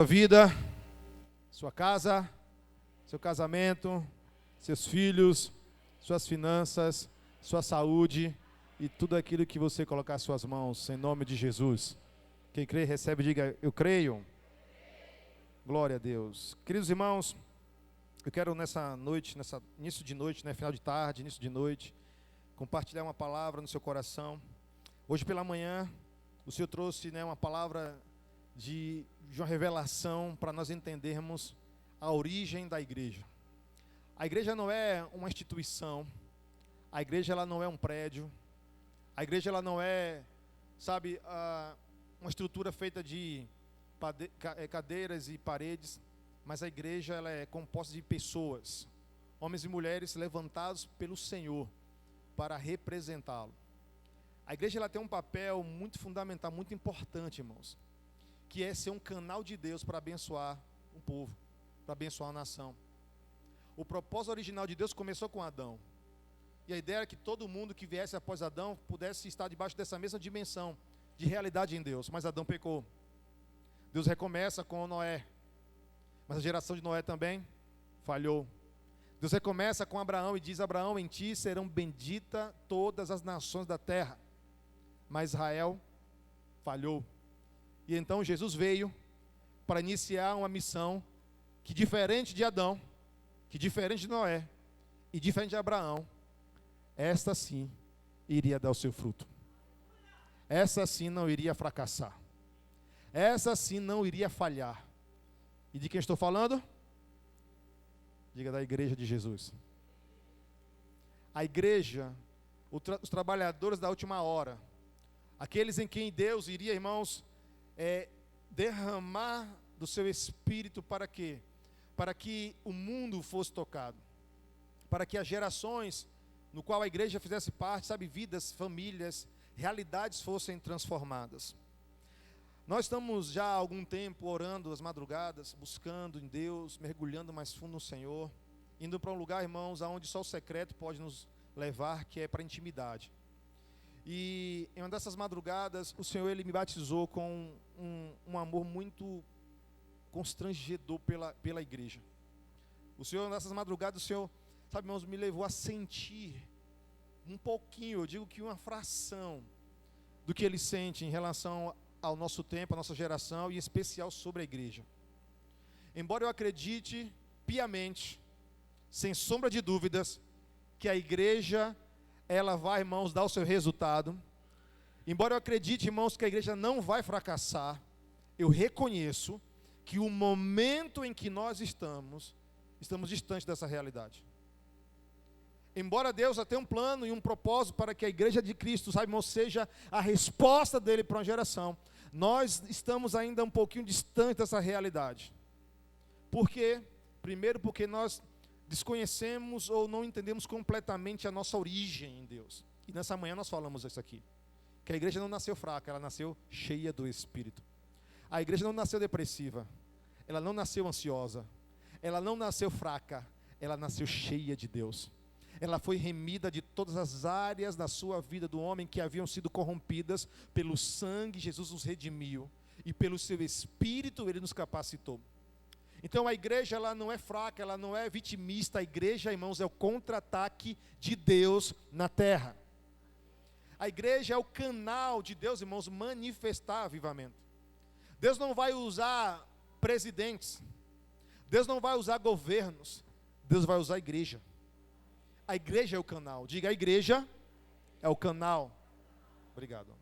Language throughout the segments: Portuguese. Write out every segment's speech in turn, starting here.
Sua vida, sua casa, seu casamento, seus filhos, suas finanças, sua saúde e tudo aquilo que você colocar em suas mãos, em nome de Jesus. Quem crê, recebe, diga, eu creio. Glória a Deus. Queridos irmãos, eu quero nessa noite, início de noite, final de tarde, início de noite, compartilhar uma palavra no seu coração. Hoje pela manhã, o Senhor trouxe uma palavra de uma revelação para nós entendermos a origem da igreja. A igreja não é uma instituição, a igreja ela não é um prédio, a igreja ela não é, uma estrutura feita de cadeiras e paredes, mas a igreja ela é composta de pessoas, homens e mulheres levantados pelo Senhor para representá-lo. A igreja ela tem um papel muito fundamental, muito importante, irmãos, que é ser um canal de Deus para abençoar o povo, para abençoar a nação. O propósito original de Deus começou com Adão. E a ideia era que todo mundo que viesse após Adão pudesse estar debaixo dessa mesma dimensão de realidade em Deus. Mas Adão pecou. Deus recomeça com Noé. Mas a geração de Noé também falhou. Deus recomeça com Abraão e diz: Abraão, em ti serão benditas todas as nações da terra. Mas Israel falhou. E então Jesus veio para iniciar uma missão que, diferente de Adão, que diferente de Noé e diferente de Abraão, esta sim iria dar o seu fruto. Essa sim não iria fracassar. Essa sim não iria falhar. E de quem estou falando? Diga, da igreja de Jesus. A igreja, os trabalhadores da última hora, aqueles em quem Deus iria, irmãos, derramar do seu espírito para quê? Para que o mundo fosse tocado, para que as gerações no qual a igreja fizesse parte, vidas, famílias, realidades fossem transformadas. Nós estamos já há algum tempo orando as madrugadas, buscando em Deus, mergulhando mais fundo no Senhor, indo para um lugar, irmãos, aonde só o secreto pode nos levar, que é para a intimidade. E em uma dessas madrugadas, o Senhor ele me batizou com um amor muito constrangedor pela igreja. O Senhor, nessas madrugadas, o Senhor, irmãos, me levou a sentir um pouquinho, eu digo que uma fração do que Ele sente em relação ao nosso tempo, à nossa geração, e em especial sobre a igreja. Embora eu acredite piamente, sem sombra de dúvidas, que a igreja ela vai, irmãos, dar o seu resultado. Embora eu acredite, irmãos, que a igreja não vai fracassar, eu reconheço que o momento em que nós estamos distantes dessa realidade. Embora Deus já tenha um plano e um propósito para que a igreja de Cristo, irmãos, seja a resposta dele para uma geração, nós estamos ainda um pouquinho distantes dessa realidade. Por quê? Primeiro porque nós desconhecemos ou não entendemos completamente a nossa origem em Deus. E nessa manhã nós falamos isso aqui. Que a igreja não nasceu fraca, ela nasceu cheia do Espírito. A igreja não nasceu depressiva. Ela não nasceu ansiosa. Ela não nasceu fraca. Ela nasceu cheia de Deus. Ela foi remida de todas as áreas da sua vida do homem que haviam sido corrompidas pelo sangue. Jesus nos redimiu. E pelo seu Espírito Ele nos capacitou. Então a igreja ela não é fraca, ela não é vitimista. A igreja, irmãos, é o contra-ataque de Deus na terra. A igreja é o canal de Deus, irmãos, manifestar avivamento. Deus não vai usar presidentes. Deus não vai usar governos. Deus vai usar a igreja. A igreja é o canal. Diga, a igreja é o canal. Obrigado.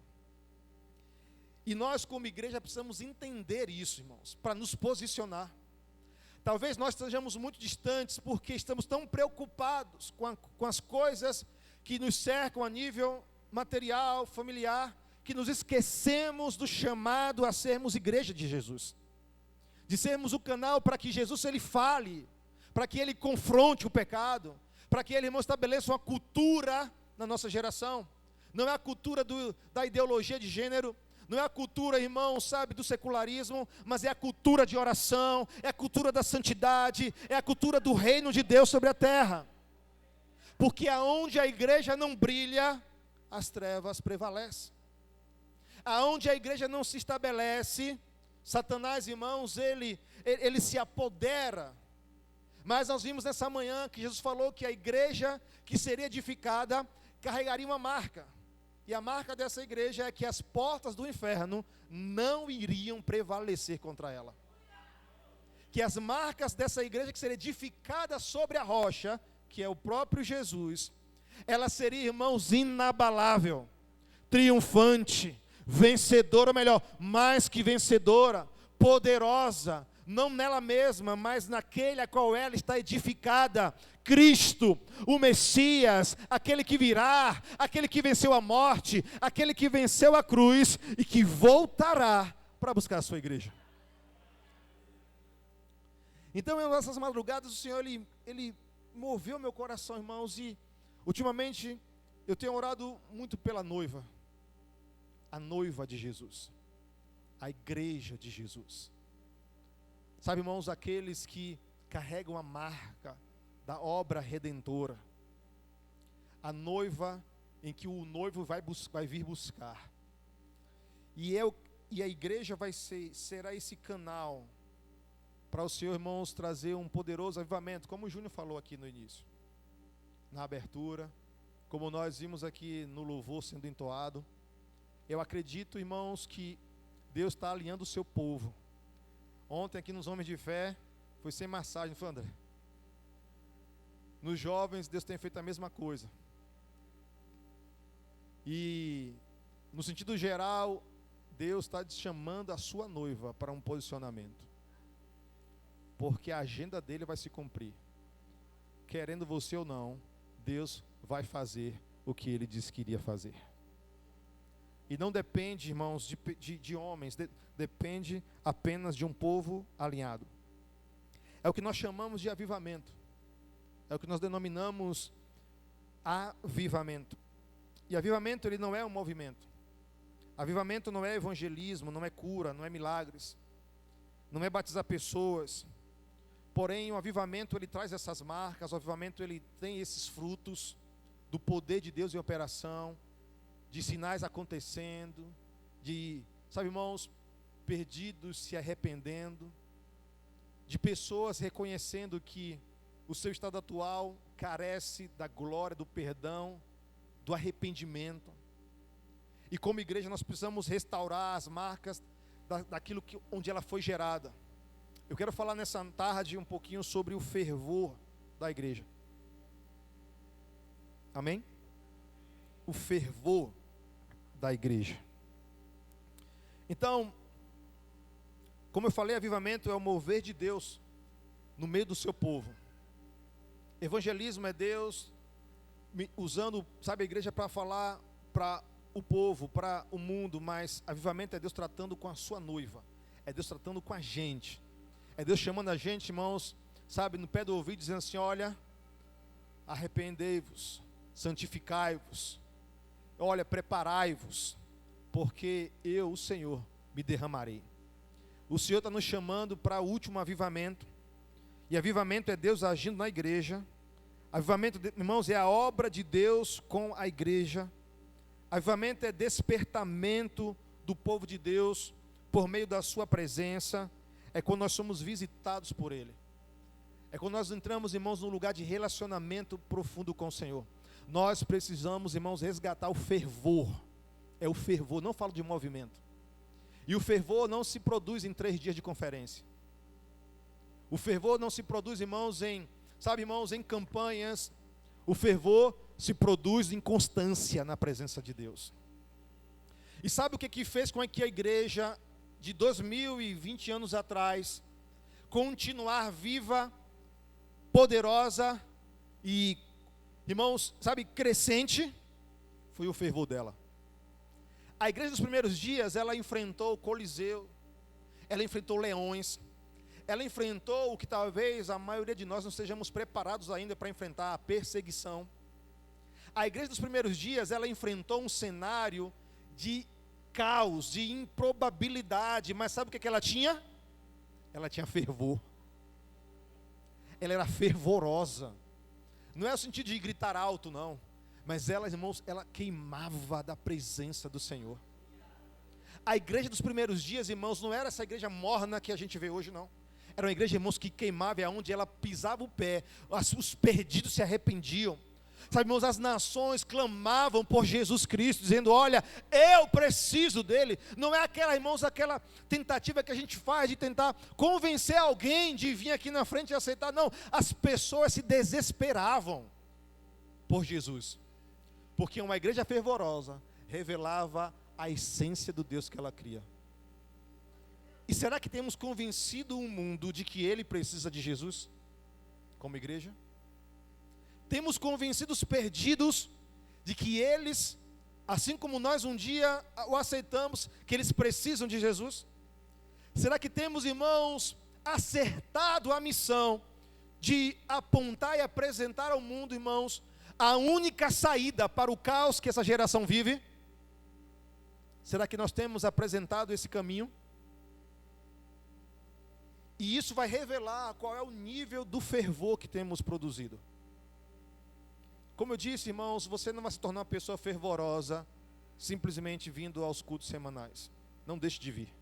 E nós como igreja precisamos entender isso, irmãos, para nos posicionar. Talvez nós estejamos muito distantes porque estamos tão preocupados com as coisas que nos cercam a nível material, familiar, que nos esquecemos do chamado a sermos igreja de Jesus. De sermos o canal para que Jesus ele fale, para que ele confronte o pecado, para que ele, irmão, estabeleça uma cultura na nossa geração. Não é a cultura da ideologia de gênero, não é a cultura, irmão, do secularismo, mas é a cultura de oração, é a cultura da santidade, é a cultura do reino de Deus sobre a terra. Porque aonde a igreja não brilha, as trevas prevalecem. Aonde a igreja não se estabelece, Satanás, irmãos, ele se apodera. Mas nós vimos nessa manhã que Jesus falou que a igreja que seria edificada carregaria uma marca. E a marca dessa igreja é que as portas do inferno não iriam prevalecer contra ela. Que as marcas dessa igreja que seria edificada sobre a rocha, que é o próprio Jesus, ela seria, irmãos, inabalável, triunfante, vencedora, ou melhor, mais que vencedora, poderosa, não nela mesma, mas naquele a qual ela está edificada, Cristo, o Messias, aquele que virá, aquele que venceu a morte, aquele que venceu a cruz e que voltará para buscar a sua igreja. Então, nessas madrugadas, o Senhor, Ele moveu meu coração, irmãos, e ultimamente eu tenho orado muito pela noiva, a noiva de Jesus, a igreja de Jesus. Sabe, irmãos, aqueles que carregam a marca da obra redentora, a noiva em que o noivo vai vir buscar, e a igreja será esse canal para o Senhor, irmãos, trazer um poderoso avivamento, como o Júnior falou aqui no início, na abertura, como nós vimos aqui no louvor sendo entoado. Eu acredito, irmãos, que Deus está alinhando o seu povo. Ontem aqui nos Homens de Fé, foi sem massagem, foi, André? Nos jovens, Deus tem feito a mesma coisa. E, no sentido geral, Deus está chamando a sua noiva para um posicionamento. Porque a agenda dele vai se cumprir. Querendo você ou não, Deus vai fazer o que ele disse que iria fazer. E não depende, irmãos, de homens, depende apenas de um povo alinhado. É o que nós chamamos de avivamento. É o que nós denominamos avivamento. E avivamento, ele não é um movimento. Avivamento não é evangelismo, não é cura, não é milagres, não é batizar pessoas. Porém, o avivamento, ele traz essas marcas, o avivamento, ele tem esses frutos do poder de Deus em operação, de sinais acontecendo, de, sabe, irmãos, perdidos se arrependendo, de pessoas reconhecendo que o seu estado atual carece da glória, do perdão, do arrependimento. E como igreja nós precisamos restaurar as marcas daquilo onde ela foi gerada. Eu quero falar nessa tarde um pouquinho sobre o fervor da igreja. Amém? O fervor da igreja. Então, como eu falei, avivamento é o mover de Deus no meio do seu povo. Evangelismo é Deus usando, sabe, a igreja para falar para o povo, para o mundo, mas avivamento é Deus tratando com a sua noiva, é Deus tratando com a gente, é Deus chamando a gente, irmãos, sabe, no pé do ouvido, dizendo assim: olha, arrependei-vos, santificai-vos, olha, preparai-vos, porque eu, o Senhor, me derramarei. O Senhor está nos chamando para o último avivamento, e avivamento é Deus agindo na igreja. Avivamento, irmãos, é a obra de Deus com a igreja. Avivamento é despertamento do povo de Deus por meio da sua presença. É quando nós somos visitados por Ele. É quando nós entramos, irmãos, num lugar de relacionamento profundo com o Senhor. Nós precisamos, irmãos, resgatar o fervor. É o fervor, não falo de movimento. E o fervor não se produz em 3 dias de conferência. O fervor não se produz, irmãos, em campanhas. O fervor se produz em constância na presença de Deus. E sabe o que fez com que a igreja de 2020 anos atrás continuar viva, poderosa e, irmãos, sabe, crescente? Foi o fervor dela. A igreja dos primeiros dias, ela enfrentou o Coliseu, ela enfrentou leões, ela enfrentou o que talvez a maioria de nós não estejamos preparados ainda para enfrentar, a perseguição. A igreja dos primeiros dias, ela enfrentou um cenário de caos, de improbabilidade, mas sabe o que ela tinha? Ela tinha fervor. Ela era fervorosa. Não é o sentido de gritar alto, não. Mas ela, irmãos, ela queimava da presença do Senhor. A igreja dos primeiros dias, irmãos, não era essa igreja morna que a gente vê hoje, não. Era uma igreja, irmãos, que queimava, é onde ela pisava o pé, os perdidos se arrependiam. Sabe, irmãos, as nações clamavam por Jesus Cristo, dizendo: olha, eu preciso dele. Não é aquela, irmãos, aquela tentativa que a gente faz de tentar convencer alguém de vir aqui na frente e aceitar. Não, as pessoas se desesperavam por Jesus, porque uma igreja fervorosa revelava a essência do Deus que ela cria. E será que temos convencido o mundo de que ele precisa de Jesus como igreja? Temos convencido os perdidos de que eles, assim como nós um dia o aceitamos, que eles precisam de Jesus? Será que temos, irmãos, acertado a missão de apontar e apresentar ao mundo, irmãos, a única saída para o caos que essa geração vive? Será que nós temos apresentado esse caminho? E isso vai revelar qual é o nível do fervor que temos produzido. Como eu disse, irmãos, você não vai se tornar uma pessoa fervorosa simplesmente vindo aos cultos semanais. Não deixe de vir.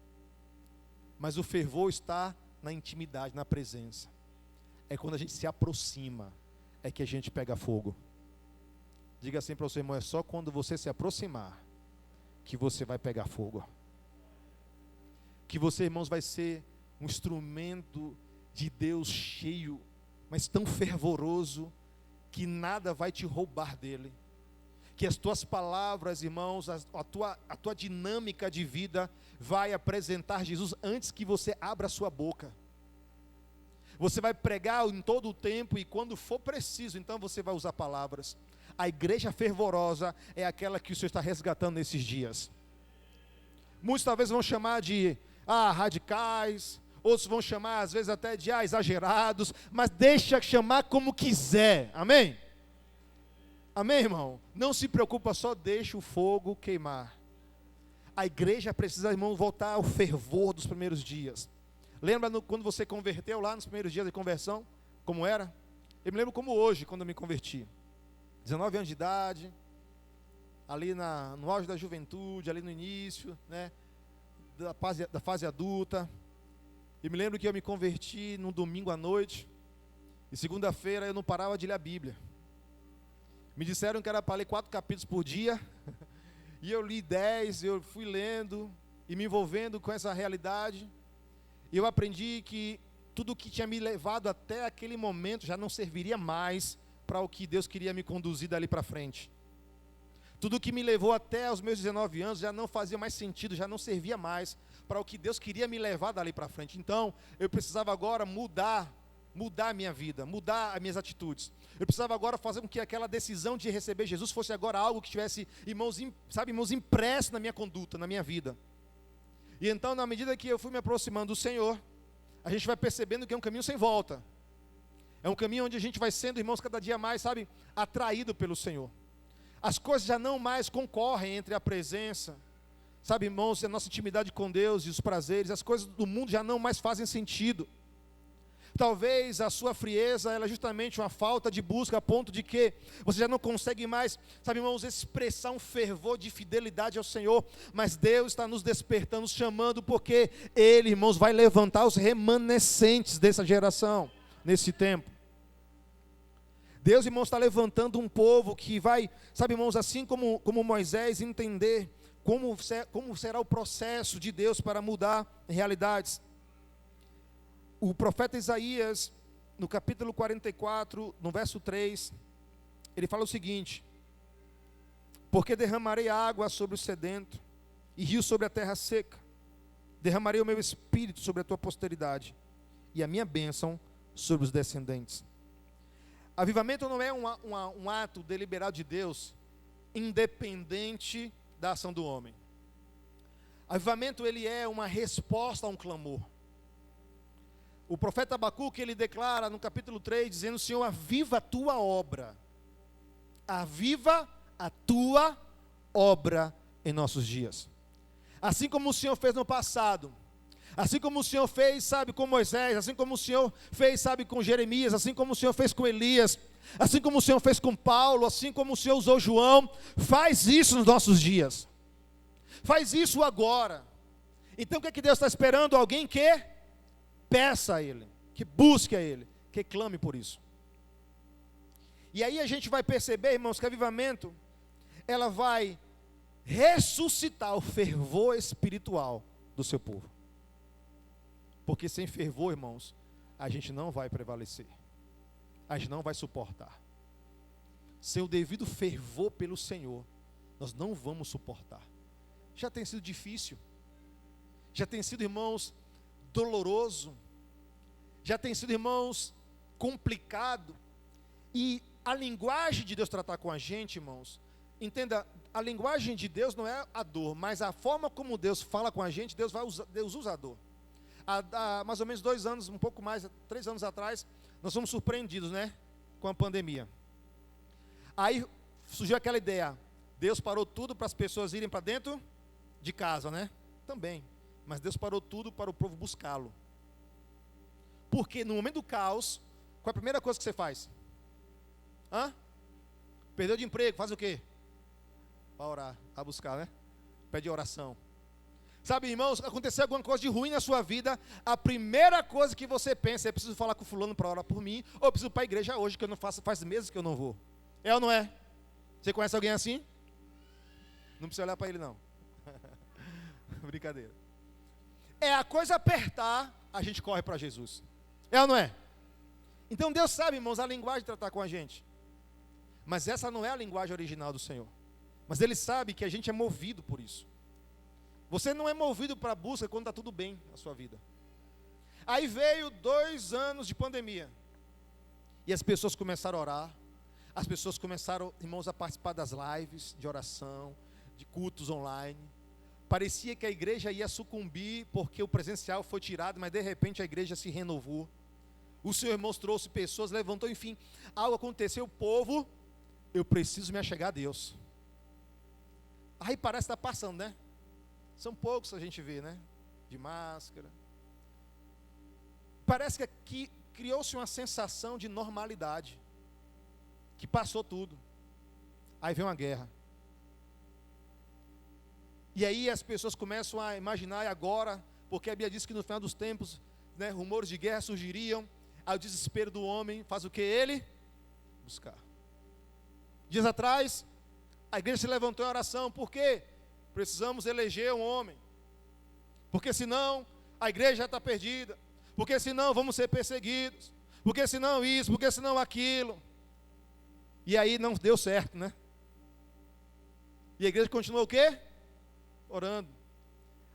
Mas o fervor está na intimidade, na presença. É quando a gente se aproxima, é que a gente pega fogo. Diga assim para o seu irmão: é só quando você se aproximar que você vai pegar fogo. Que você, irmãos, vai ser um instrumento de Deus cheio, mas tão fervoroso, que nada vai te roubar dele. Que as tuas palavras, irmãos, a tua dinâmica de vida vai apresentar Jesus antes que você abra a sua boca. Você vai pregar em todo o tempo, e quando for preciso, então você vai usar palavras. A igreja fervorosa é aquela que o Senhor está resgatando nesses dias. Muitos talvez vão chamar de radicais, outros vão chamar às vezes até de exagerados, mas deixa chamar como quiser, amém? Amém, irmão? Não se preocupa, só deixa o fogo queimar. A igreja precisa, irmão, voltar ao fervor dos primeiros dias. Lembra quando você converteu lá nos primeiros dias de conversão? Como era? Eu me lembro como hoje, quando eu me converti. 19 anos de idade, ali no auge da juventude, ali no início, né, da fase adulta. E me lembro que eu me converti num domingo à noite, e segunda-feira eu não parava de ler a Bíblia. Me disseram que era para ler 4 capítulos por dia, e eu li 10, eu fui lendo e me envolvendo com essa realidade. E eu aprendi que tudo que tinha me levado até aquele momento já não serviria mais para o que Deus queria me conduzir dali para frente. Tudo que me levou até os meus 19 anos já não fazia mais sentido, já não servia mais para o que Deus queria me levar dali para frente. Então, eu precisava agora mudar a minha vida, mudar as minhas atitudes. Eu precisava agora fazer com que aquela decisão de receber Jesus fosse agora algo que tivesse, irmãos, impresso na minha conduta, na minha vida. E então, na medida que eu fui me aproximando do Senhor, a gente vai percebendo que é um caminho sem volta. É um caminho onde a gente vai sendo, irmãos, cada dia mais, atraído pelo Senhor. As coisas já não mais concorrem entre a presença, irmãos, a nossa intimidade com Deus e os prazeres. As coisas do mundo já não mais fazem sentido. Talvez a sua frieza, ela é justamente uma falta de busca, a ponto de que você já não consegue mais, irmãos, expressar um fervor de fidelidade ao Senhor. Mas Deus está nos despertando, nos chamando, porque Ele, irmãos, vai levantar os remanescentes dessa geração, nesse tempo. Deus, irmãos, está levantando um povo que vai, irmãos, assim como Moisés, entender como será o processo de Deus para mudar realidades. O profeta Isaías, no capítulo 44, no verso 3, ele fala o seguinte: porque derramarei água sobre o sedento, e rio sobre a terra seca, derramarei o meu espírito sobre a tua posteridade, e a minha bênção sobre os descendentes. Avivamento não é um ato deliberado de Deus, independente da ação do homem. Avivamento, ele é uma resposta a um clamor. O profeta Abacuque, ele declara no capítulo 3, dizendo: Senhor, aviva a tua obra. Aviva a tua obra em nossos dias. Assim como o Senhor fez no passado, assim como o Senhor fez, com Moisés, assim como o Senhor fez, com Jeremias, assim como o Senhor fez com Elias, assim como o Senhor fez com Paulo, assim como o Senhor usou João, faz isso nos nossos dias. Faz isso agora. Então o que é que Deus está esperando? Alguém que peça a Ele, que busque a Ele, que clame por isso. E aí a gente vai perceber, irmãos, que avivamento, ela vai ressuscitar o fervor espiritual do seu povo. Porque sem fervor, irmãos, a gente não vai prevalecer. A gente não vai suportar. Sem o devido fervor pelo Senhor, nós não vamos suportar. Já tem sido difícil. Já tem sido, irmãos, doloroso. Já tem sido, irmãos, complicado. E a linguagem de Deus tratar com a gente, irmãos, entenda, a linguagem de Deus não é a dor, mas a forma como Deus fala com a gente, Deus usa a dor. Há mais ou menos 2 anos, um pouco mais, 3 anos atrás, nós fomos surpreendidos, né, com a pandemia. Aí surgiu aquela ideia, Deus parou tudo para as pessoas irem para dentro de casa, né? Também. Mas Deus parou tudo para o povo buscá-lo. Porque no momento do caos, qual é a primeira coisa que você faz? Perdeu de emprego, faz o quê? Vai orar, vai buscar, né? Pede oração. Sabe, irmãos, aconteceu alguma coisa de ruim na sua vida, a primeira coisa que você pensa é: preciso falar com fulano para orar por mim, ou preciso ir para a igreja hoje, que eu não faço, faz meses que eu não vou. É ou não é? Você conhece alguém assim? Não precisa olhar para ele, não. Brincadeira. É a coisa apertar, a gente corre para Jesus. É ou não é? Então Deus sabe, irmãos, a linguagem de tratar com a gente. Mas essa não é a linguagem original do Senhor. Mas Ele sabe que a gente é movido por isso. Você não é movido para a busca quando está tudo bem na sua vida. Aí veio 2 anos de pandemia. E as pessoas começaram a orar. As pessoas começaram, irmãos, a participar das lives de oração, de cultos online. Parecia que a igreja ia sucumbir porque o presencial foi tirado, mas de repente a igreja se renovou. O Senhor, irmãos, trouxe pessoas, levantou, enfim, algo aconteceu. O povo, eu preciso me achegar a Deus. Aí parece que está passando, né? São poucos a gente vê, né? De máscara. Parece que aqui criou-se uma sensação de normalidade. Que passou tudo. Aí vem uma guerra. E aí as pessoas começam a imaginar, e agora, porque a Bíblia diz que no final dos tempos, né, rumores de guerra surgiriam. Aí o desespero do homem faz o que? Ele buscar. Dias atrás, a igreja se levantou em oração. Por quê? Precisamos eleger um homem. Porque senão a igreja já está perdida. Porque senão vamos ser perseguidos. Porque senão isso, porque senão aquilo. E aí não deu certo, né? E a igreja continuou o quê? Orando.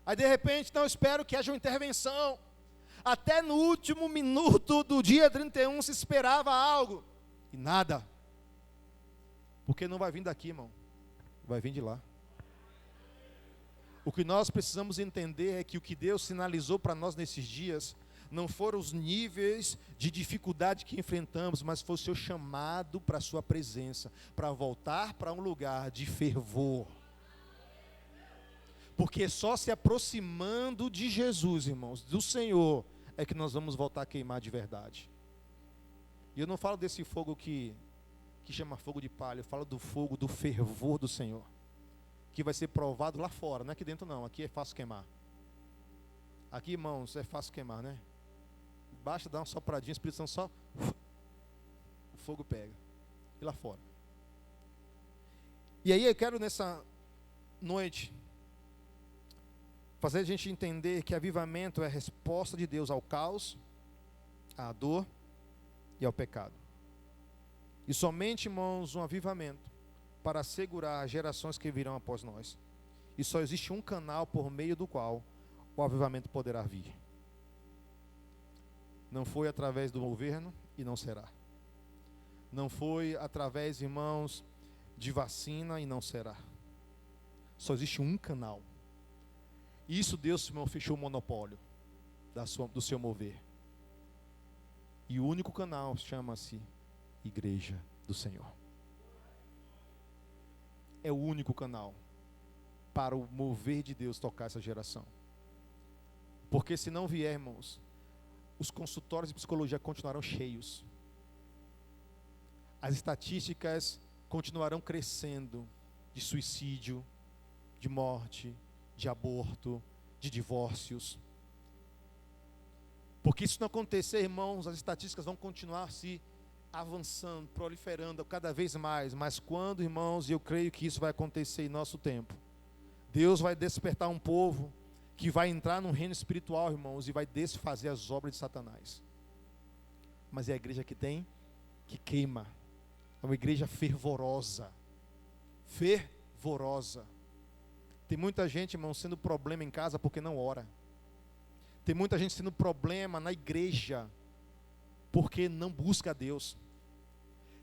Aí de repente, não, espero que haja uma intervenção. Até no último minuto do dia 31 se esperava algo. E nada. Porque não vai vir daqui, irmão. Vai vir de lá. O que nós precisamos entender é que o que Deus sinalizou para nós nesses dias não foram os níveis de dificuldade que enfrentamos, mas foi o seu chamado para a sua presença, para voltar para um lugar de fervor. Porque só se aproximando de Jesus, irmãos, do Senhor, é que nós vamos voltar a queimar de verdade. E eu não falo desse fogo que chama fogo de palha, eu falo do fogo, do fervor do Senhor, que vai ser provado lá fora, não é aqui dentro não, aqui é fácil queimar. Aqui, irmãos, é fácil queimar, né? Basta dar uma sopradinha, o Espírito Santo só, o fogo pega, e lá fora. E aí eu quero nessa noite fazer a gente entender que avivamento é a resposta de Deus ao caos, à dor e ao pecado. E somente, irmãos, um avivamento para assegurar as gerações que virão após nós. E só existe um canal por meio do qual o avivamento poderá vir. Não foi através do governo e não será. Não foi através, irmãos, de vacina e não será. Só existe um canal. E isso Deus, irmão, fechou o monopólio do seu mover. E o único canal chama-se Igreja do Senhor. É o único canal para o mover de Deus tocar essa geração. Porque se não vier, irmãos, os consultórios de psicologia continuarão cheios. As estatísticas continuarão crescendo de suicídio, de morte, de aborto, de divórcios. Porque se não acontecer, irmãos, as estatísticas vão continuar se avançando, proliferando cada vez mais. Mas quando, irmãos, e eu creio que isso vai acontecer em nosso tempo, Deus vai despertar um povo que vai entrar num reino espiritual, irmãos, e vai desfazer as obras de Satanás. Mas é a igreja que queima. É uma igreja fervorosa. Fervorosa. Tem muita gente, irmão, sendo problema em casa porque não ora. Tem muita gente sendo problema na igreja porque não busca a Deus.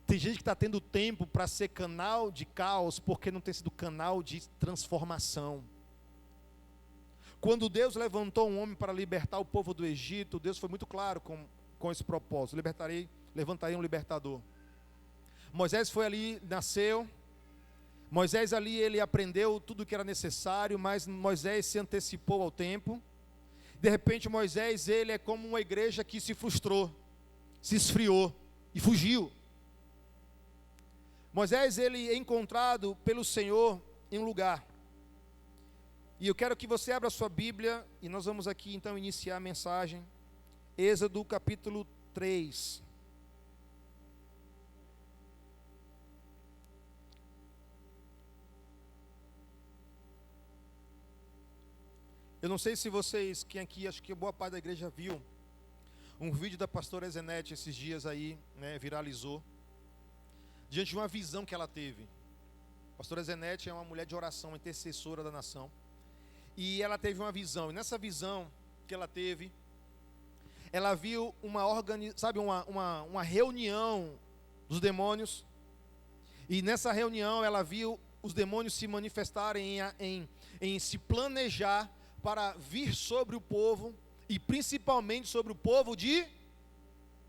Tem gente que está tendo tempo para ser canal de caos porque não tem sido canal de transformação. Quando Deus levantou um homem para libertar o povo do Egito, Deus foi muito claro com esse propósito: levantarei um libertador. Moisés foi ali, nasceu. Moisés ali, ele aprendeu tudo o que era necessário, mas Moisés se antecipou ao tempo. De repente Moisés, ele é como uma igreja que se frustrou, se esfriou e fugiu. Moisés, ele é encontrado pelo Senhor em um lugar. E eu quero que você abra a sua Bíblia, e nós vamos aqui então iniciar a mensagem. Êxodo capítulo 3. Eu não sei se vocês, quem aqui, acho que boa parte da igreja viu um vídeo da pastora Ezenete esses dias aí, né, viralizou, diante de uma visão que ela teve. A pastora Ezenete é uma mulher de oração, intercessora da nação, e ela teve uma visão, e nessa visão que ela teve, ela viu uma reunião dos demônios, e nessa reunião ela viu os demônios se manifestarem em se planejar para vir sobre o povo, e principalmente sobre o povo de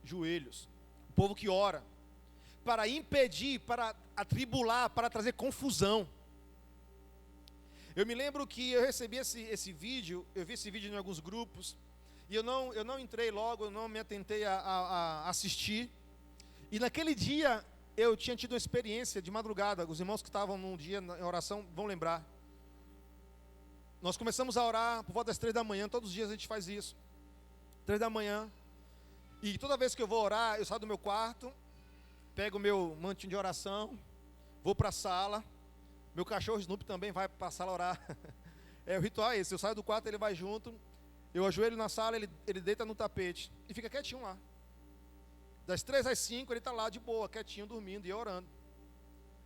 joelhos, o povo que ora, para impedir, para atribular, para trazer confusão. Eu me lembro que eu recebi esse vídeo, eu vi esse vídeo em alguns grupos, e eu não entrei logo, eu não me atentei a assistir, e naquele dia eu tinha tido uma experiência de madrugada. Os irmãos que estavam num dia em oração vão lembrar. Nós começamos a orar por volta das 3 da manhã, todos os dias a gente faz isso. 3 da manhã. E toda vez que eu vou orar, eu saio do meu quarto, pego o meu mantinho de oração, vou para a sala. Meu cachorro Snoopy também vai para a sala orar. O ritual é esse: eu saio do quarto, ele vai junto, eu ajoelho na sala, ele deita no tapete e fica quietinho lá. Das 3 às 5 ele está lá de boa, quietinho, dormindo e orando.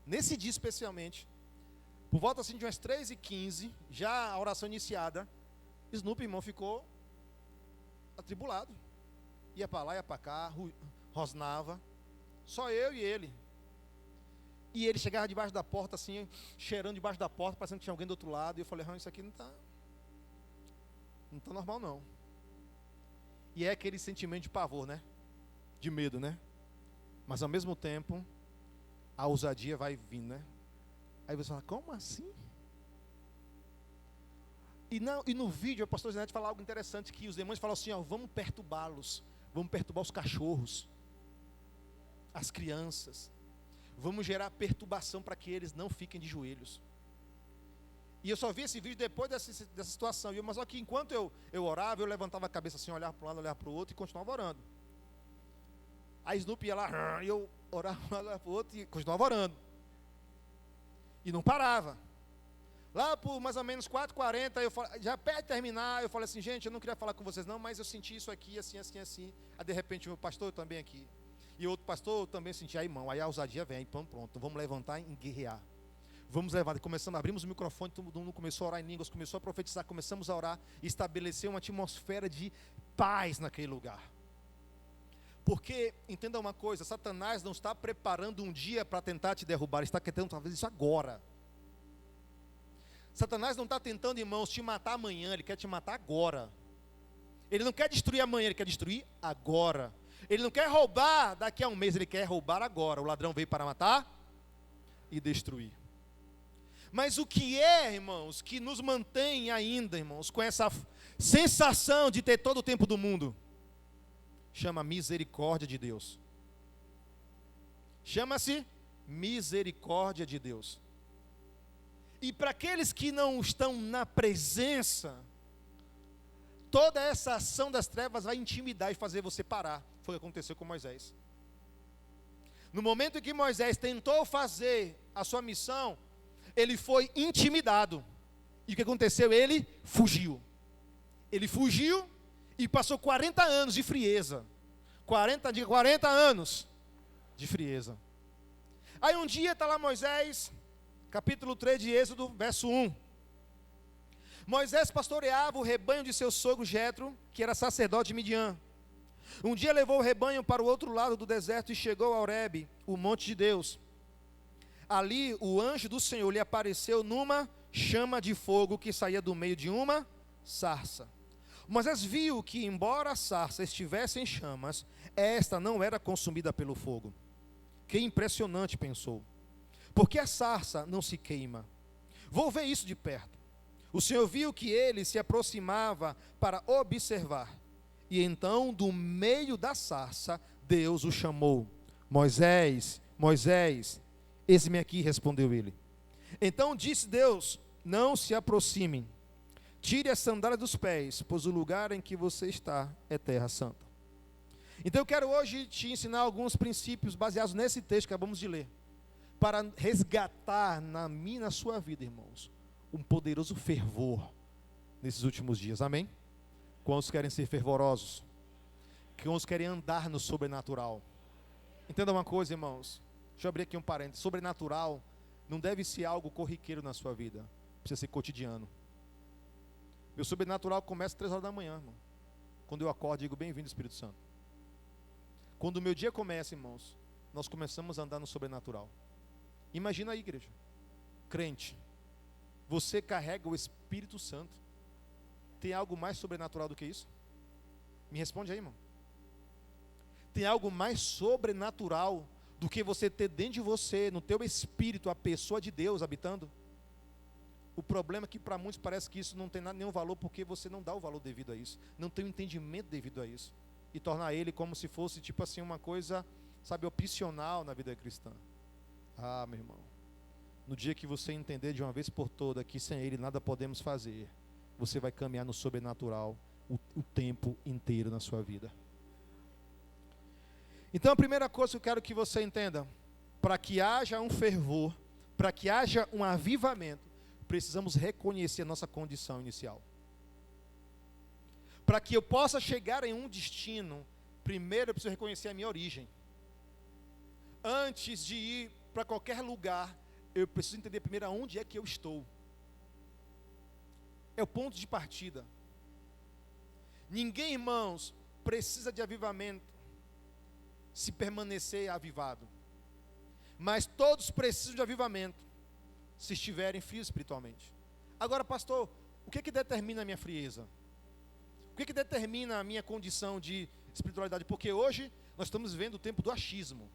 Nesse dia especialmente, por volta assim de umas 3h15, já a oração iniciada, Snoopy, irmão, ficou atribulado. Ia para lá, ia para cá, rosnava. Só eu e ele. E ele chegava debaixo da porta assim, cheirando debaixo da porta, parecendo que tinha alguém do outro lado. E eu falei: isso aqui não está normal não. E é aquele sentimento de pavor, né? De medo, né? Mas ao mesmo tempo, a ousadia vai vindo, né? Aí você fala: como assim? E no vídeo, o pastor Zenete fala algo interessante, que os demônios falam assim: vamos perturbá-los, vamos perturbar os cachorros, as crianças, vamos gerar perturbação para que eles não fiquem de joelhos. E eu só vi esse vídeo depois dessa situação. Mas só que enquanto eu orava, eu levantava a cabeça assim, olhava para um lado, olhava para o outro e continuava orando. A Snoopy ia lá, e eu orava para o outro e continuava orando. E não parava. Lá por mais ou menos 4h40, já perto de terminar, eu falei assim: gente, eu não queria falar com vocês não, mas eu senti isso aqui, assim, assim, assim. Aí de repente o meu pastor também aqui. E outro pastor também senti. Aí, irmão, aí a ousadia vem, pronto, vamos levantar e guerrear. Vamos levantar. Abrimos o microfone, todo mundo começou a orar em línguas, começou a profetizar, começamos a orar e estabelecer uma atmosfera de paz naquele lugar. Porque, entenda uma coisa, Satanás não está preparando um dia para tentar te derrubar, ele está tentando talvez isso agora. Satanás não está tentando, irmãos, te matar amanhã, ele quer te matar agora. Ele não quer destruir amanhã, ele quer destruir agora. Ele não quer roubar daqui a um mês, ele quer roubar agora. O ladrão veio para matar e destruir. Mas o que é, irmãos, que nos mantém ainda, irmãos, com essa sensação de ter todo o tempo do mundo? Chama misericórdia de Deus. Chama-se misericórdia de Deus. E para aqueles que não estão na presença, toda essa ação das trevas vai intimidar e fazer você parar. Foi o que aconteceu com Moisés. No momento em que Moisés tentou fazer a sua missão, ele foi intimidado. E o que aconteceu? Ele fugiu. Ele fugiu e passou 40 anos de frieza. 40 anos de frieza. Aí um dia está lá Moisés, capítulo 3 de Êxodo, verso 1. Moisés pastoreava o rebanho de seu sogro Jetro, que era sacerdote de Midian. Um dia levou o rebanho para o outro lado do deserto e chegou a Horebe, o monte de Deus. Ali o anjo do Senhor lhe apareceu numa chama de fogo que saía do meio de uma sarça. Moisés viu que, embora a sarça estivesse em chamas, esta não era consumida pelo fogo. Que impressionante, pensou. Por que a sarça não se queima? Vou ver isso de perto. O Senhor viu que ele se aproximava para observar. E então, do meio da sarça, Deus o chamou. Moisés, Moisés, eis-me aqui, respondeu ele. Então disse Deus, não se aproximem. Tire a sandália dos pés, pois o lugar em que você está é terra santa. Então eu quero hoje te ensinar alguns princípios baseados nesse texto que acabamos de ler, para resgatar na minha e na sua vida, irmãos, um poderoso fervor nesses últimos dias, amém? Quantos querem ser fervorosos? Quantos querem andar no sobrenatural? Entenda uma coisa, irmãos, deixa eu abrir aqui um parênteses, sobrenatural não deve ser algo corriqueiro na sua vida, precisa ser cotidiano. Meu sobrenatural começa às 3 horas da manhã, irmão. Quando eu acordo, digo, bem-vindo Espírito Santo. Quando o meu dia começa, irmãos, nós começamos a andar no sobrenatural. Imagina aí, igreja, crente, você carrega o Espírito Santo. Tem algo mais sobrenatural do que isso? Me responde aí, irmão. Tem algo mais sobrenatural do que você ter dentro de você, no teu espírito, a pessoa de Deus habitando? O problema é que para muitos parece que isso não tem nenhum valor, porque você não dá o valor devido a isso, não tem o entendimento devido a isso, e tornar ele como se fosse tipo assim uma coisa, sabe, opcional na vida cristã. Ah, meu irmão, no dia que você entender de uma vez por toda que sem ele nada podemos fazer, você vai caminhar no sobrenatural o tempo inteiro na sua vida. Então a primeira coisa que eu quero que você entenda, para que haja um fervor, para que haja um avivamento, precisamos reconhecer a nossa condição inicial. Para que eu possa chegar em um destino, primeiro eu preciso reconhecer a minha origem. Antes de ir para qualquer lugar, eu preciso entender primeiro aonde é que eu estou. É o ponto de partida. Ninguém, irmãos, precisa de avivamento se permanecer avivado. Mas todos precisam de avivamento se estiverem frios espiritualmente. Agora, pastor, o que determina a minha frieza? O que determina a minha condição de espiritualidade? Porque hoje nós estamos vivendo o tempo do achismo.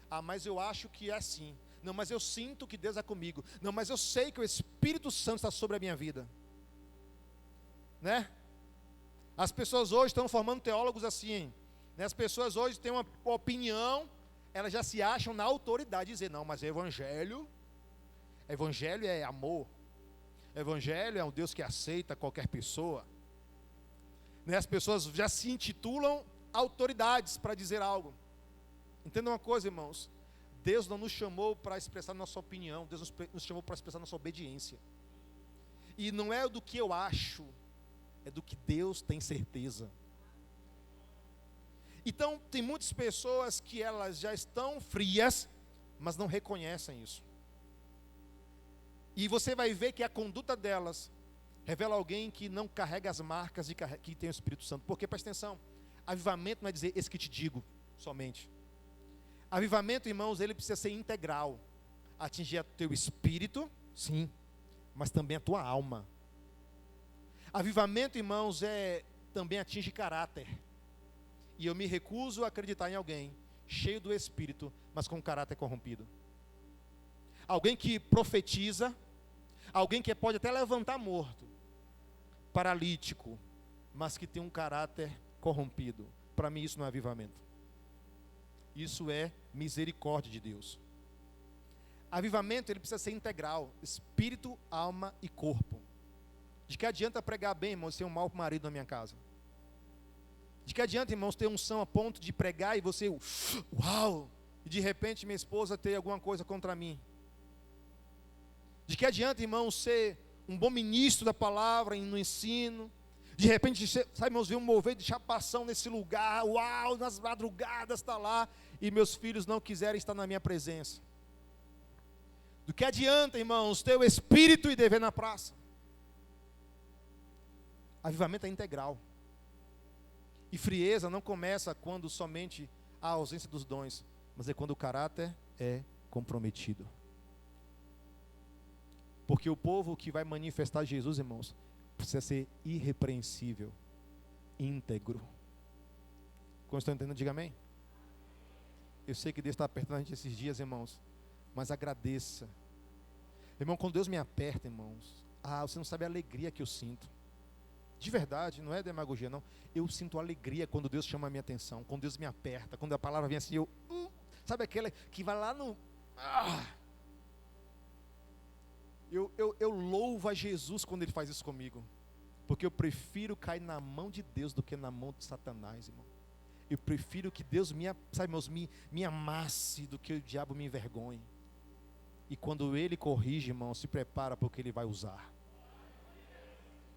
Ah, mas eu acho que é assim. Não, mas eu sinto que Deus é comigo. Não, mas eu sei que o Espírito Santo está sobre a minha vida. Né? As pessoas hoje estão formando teólogos assim. Né? As pessoas hoje têm uma opinião, elas já se acham na autoridade de dizer, não, mas Evangelho é amor. Evangelho é um Deus que aceita qualquer pessoa. Né? As pessoas já se intitulam autoridades para dizer algo. Entenda uma coisa, irmãos. Deus não nos chamou para expressar nossa opinião. Deus nos chamou para expressar nossa obediência. E não é do que eu acho, é do que Deus tem certeza. Então, tem muitas pessoas que elas já estão frias, mas não reconhecem isso. E você vai ver que a conduta delas revela alguém que não carrega as marcas de que tem o Espírito Santo. Porque, presta atenção, avivamento não é dizer, esse que te digo, somente. Avivamento, irmãos, ele precisa ser integral. Atingir o teu espírito, sim, mas também a tua alma. Avivamento, irmãos, também atinge caráter. E eu me recuso a acreditar em alguém cheio do Espírito, mas com caráter corrompido. Alguém que profetiza, alguém que pode até levantar morto, paralítico, mas que tem um caráter corrompido. Para mim isso não é avivamento. Isso é misericórdia de Deus. Avivamento, ele precisa ser integral, espírito, alma e corpo. De que adianta pregar bem, irmãos, ser um mau marido na minha casa? De que adianta, irmãos, ter unção a ponto de pregar e você, uau, e de repente minha esposa ter alguma coisa contra mim? De que adianta, irmãos, ser um bom ministro da palavra no ensino? De repente, sabe, irmãos, ver um mover de chapação nesse lugar, uau, nas madrugadas está lá, e meus filhos não quiserem estar na minha presença? Do que adianta, irmãos, ter o espírito e dever na praça? Avivamento é integral. E frieza não começa quando somente há ausência dos dons, mas é quando o caráter é comprometido. Porque o povo que vai manifestar Jesus, irmãos, precisa ser irrepreensível, íntegro. Como estão entendendo? Diga amém. Eu sei que Deus está apertando a gente esses dias, irmãos, mas agradeça. Irmão, quando Deus me aperta, irmãos, você não sabe a alegria que eu sinto. De verdade, não é demagogia não. Eu sinto alegria quando Deus chama a minha atenção, quando Deus me aperta, quando a palavra vem assim, sabe aquela que vai lá no... Eu louvo a Jesus quando Ele faz isso comigo, porque eu prefiro cair na mão de Deus do que na mão de Satanás, irmão. Eu prefiro que Deus me amasse do que o diabo me envergonhe. E quando Ele corrige, irmão, se prepara porque Ele vai usar.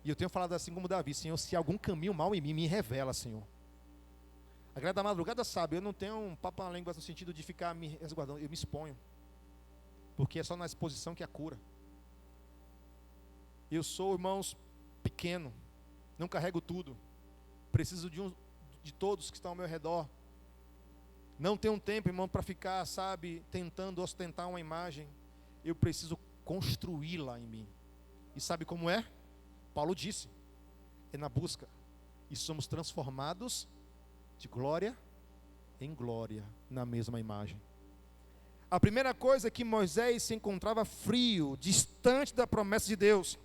E eu tenho falado assim como Davi: Senhor, se algum caminho mal em mim, me revela, Senhor. A galera da madrugada sabe, eu não tenho um papo na língua no sentido de ficar me resguardando, eu me exponho. Porque é só na exposição que há cura. Eu sou, irmãos, pequeno, não carrego tudo. Preciso de todos que estão ao meu redor. Não tenho tempo, irmão, para ficar, sabe, tentando ostentar uma imagem. Eu preciso construí-la em mim. E sabe como é? Paulo disse, é na busca. E somos transformados de glória em glória, na mesma imagem. A primeira coisa é que Moisés se encontrava frio, distante da promessa de Deus.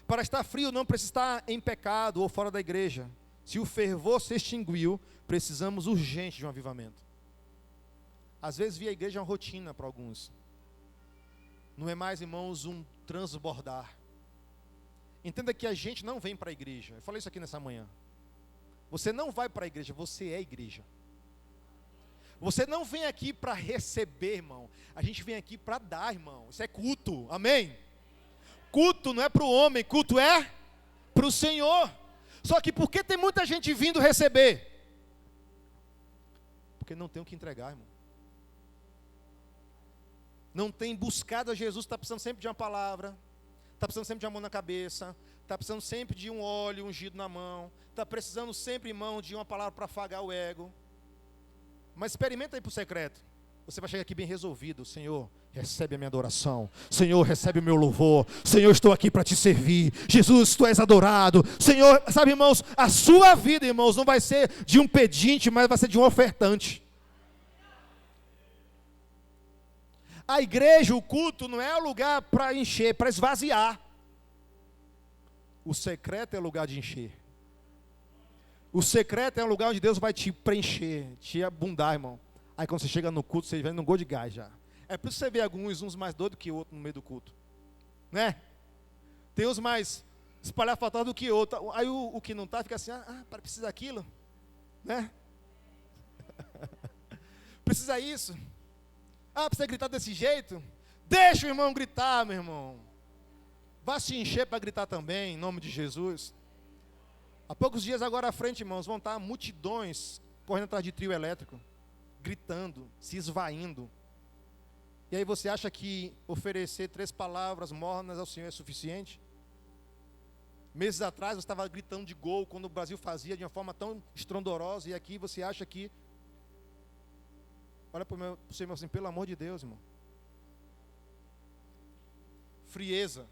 Para estar frio não precisa estar em pecado ou fora da igreja. Se o fervor se extinguiu, precisamos urgente de um avivamento. Às vezes vir à igreja é uma rotina para alguns. Não é mais, irmãos, um transbordar. Entenda que a gente não vem para a igreja. Eu falei isso aqui nessa manhã. Você não vai para a igreja, você é a igreja. Você não vem aqui para receber, irmão. A gente vem aqui para dar, irmão. Isso é culto, amém? Culto não é para o homem, culto é para o Senhor. Só que por que tem muita gente vindo receber? Porque não tem o que entregar, irmão. Não tem buscado a Jesus, está precisando sempre de uma palavra. Está precisando sempre de uma mão na cabeça. Está precisando sempre de um óleo ungido na mão. Está precisando sempre, irmão, de uma palavra para afagar o ego. Mas experimenta aí para o secreto. Você vai chegar aqui bem resolvido. Senhor, recebe a minha adoração. Senhor, recebe o meu louvor. Senhor, estou aqui para te servir. Jesus, tu és adorado. Senhor, sabe, irmãos, a sua vida, irmãos, não vai ser de um pedinte, mas vai ser de um ofertante. A igreja, o culto, não é o lugar para encher, para esvaziar. O secreto é o lugar de encher. O secreto é um lugar onde Deus vai te preencher, te abundar, irmão. Aí quando você chega no culto, você vem num gol de gás já. É por isso que você vê uns mais doidos que outros no meio do culto. Né? Tem uns mais espalhafatosos do que outros. Aí o que não está fica assim, precisa daquilo. Né? Precisa isso. Precisa gritar desse jeito? Deixa o irmão gritar, meu irmão. Vá se encher para gritar também, em nome de Jesus. Há poucos dias agora à frente, irmãos, vão estar multidões correndo atrás de trio elétrico, gritando, se esvaindo. E aí você acha que oferecer 3 palavras mornas ao Senhor é suficiente? Meses atrás você estava gritando de gol quando o Brasil fazia de uma forma tão estrondorosa, e aqui você acha que... Olha para o seu irmão assim, pelo amor de Deus, irmão. Frieza.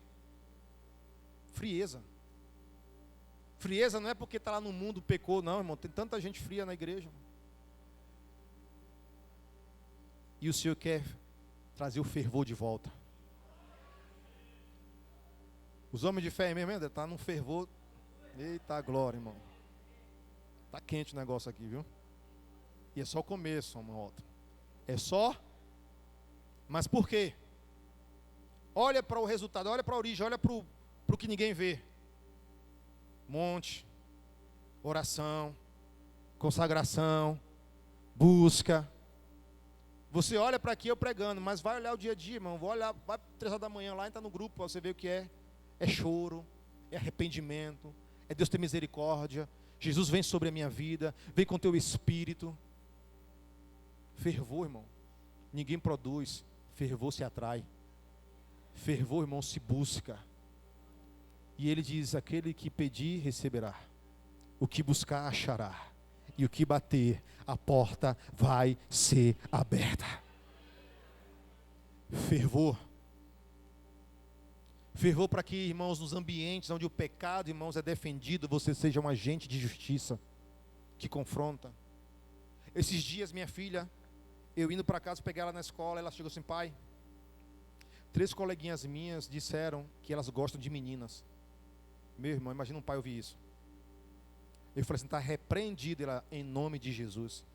Frieza. Frieza não é porque está lá no mundo, pecou, não, irmão. Tem tanta gente fria na igreja, irmão. E o Senhor quer trazer o fervor de volta. Os homens de fé mesmo, está num fervor. Eita glória, irmão. Está quente o negócio aqui, viu? E é só o começo, uma outra. É só. Mas por quê? Olha para o resultado, olha para a origem, olha para para o que ninguém vê. Monte, oração, consagração, busca. Você olha para aqui eu pregando, mas vai olhar o dia a dia, irmão. Vai olhar, vai 3 horas da manhã lá e está no grupo, para você ver o que é. É choro, é arrependimento, é Deus ter misericórdia. Jesus vem sobre a minha vida, vem com teu espírito. Fervor, irmão, ninguém produz, fervor se atrai. Fervor, irmão, se busca. E ele diz, aquele que pedir, receberá. O que buscar, achará. E o que bater, a porta vai ser aberta. Fervor. Fervor para que, irmãos, nos ambientes onde o pecado, irmãos, é defendido, você seja um agente de justiça que confronta. Esses dias, minha filha, eu indo para casa pegar ela na escola, ela chegou assim, pai, 3 coleguinhas minhas disseram que elas gostam de meninas. Meu irmão, imagina um pai ouvir isso. Eu falei assim, está repreendido ela em nome de Jesus.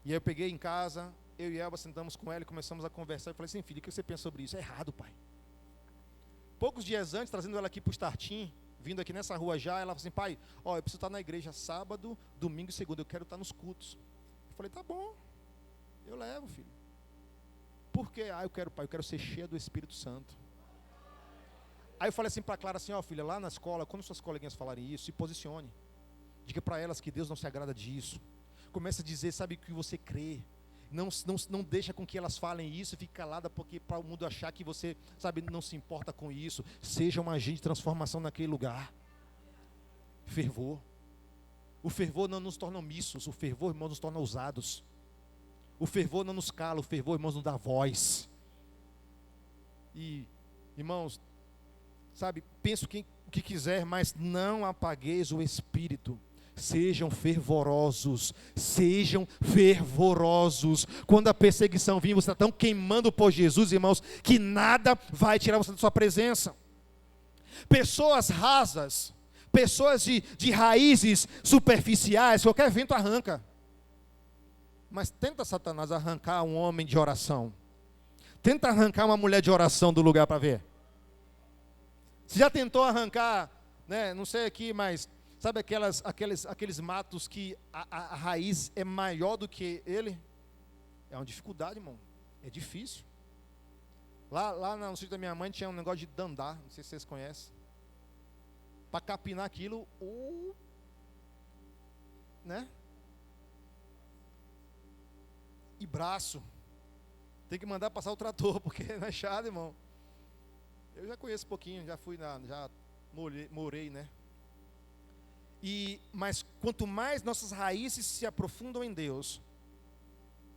E aí eu peguei em casa, eu e Elba sentamos com ela e começamos a conversar. Eu falei assim, filho, o que você pensa sobre isso? É errado, pai. Poucos dias antes, trazendo ela aqui para o Startim, vindo aqui nessa rua já, ela falou assim, pai, ó, eu preciso estar na igreja sábado, domingo e segunda, eu quero estar nos cultos. Eu falei, tá bom, eu levo, filho. Por quê? Eu quero, pai, eu quero ser cheia do Espírito Santo. Aí eu falei assim para Clara, assim, ó filha, lá na escola, quando suas coleguinhas falarem isso, se posicione. Diga para elas que Deus não se agrada disso. Comece a dizer, sabe, o que você crê. Não deixa com que elas falem isso e fique calada, porque para o mundo achar que você, sabe, não se importa com isso. Seja um agente de transformação naquele lugar. Fervor. O fervor não nos torna omissos, o fervor, irmãos, nos torna ousados. O fervor não nos cala, o fervor, irmãos, nos dá voz. E, irmãos, sabe, pensa o que quiser, mas não apagueis o Espírito. Sejam fervorosos, sejam fervorosos. Quando a perseguição vir, você está tão queimando por Jesus, irmãos, que nada vai tirar você da sua presença. Pessoas rasas, pessoas de raízes superficiais, qualquer vento arranca. Mas tenta Satanás arrancar um homem de oração. Tenta arrancar uma mulher de oração do lugar para ver. Você já tentou arrancar, né, não sei aqui, mas sabe aqueles matos que a raiz é maior do que ele? É uma dificuldade, irmão. É difícil. Lá no sítio da minha mãe tinha um negócio de dandá, não sei se vocês conhecem. Para capinar aquilo, né? E braço. Tem que mandar passar o trator, porque não é chato, irmão. Eu já conheço um pouquinho, já fui já morei, né? Mas quanto mais nossas raízes se aprofundam em Deus,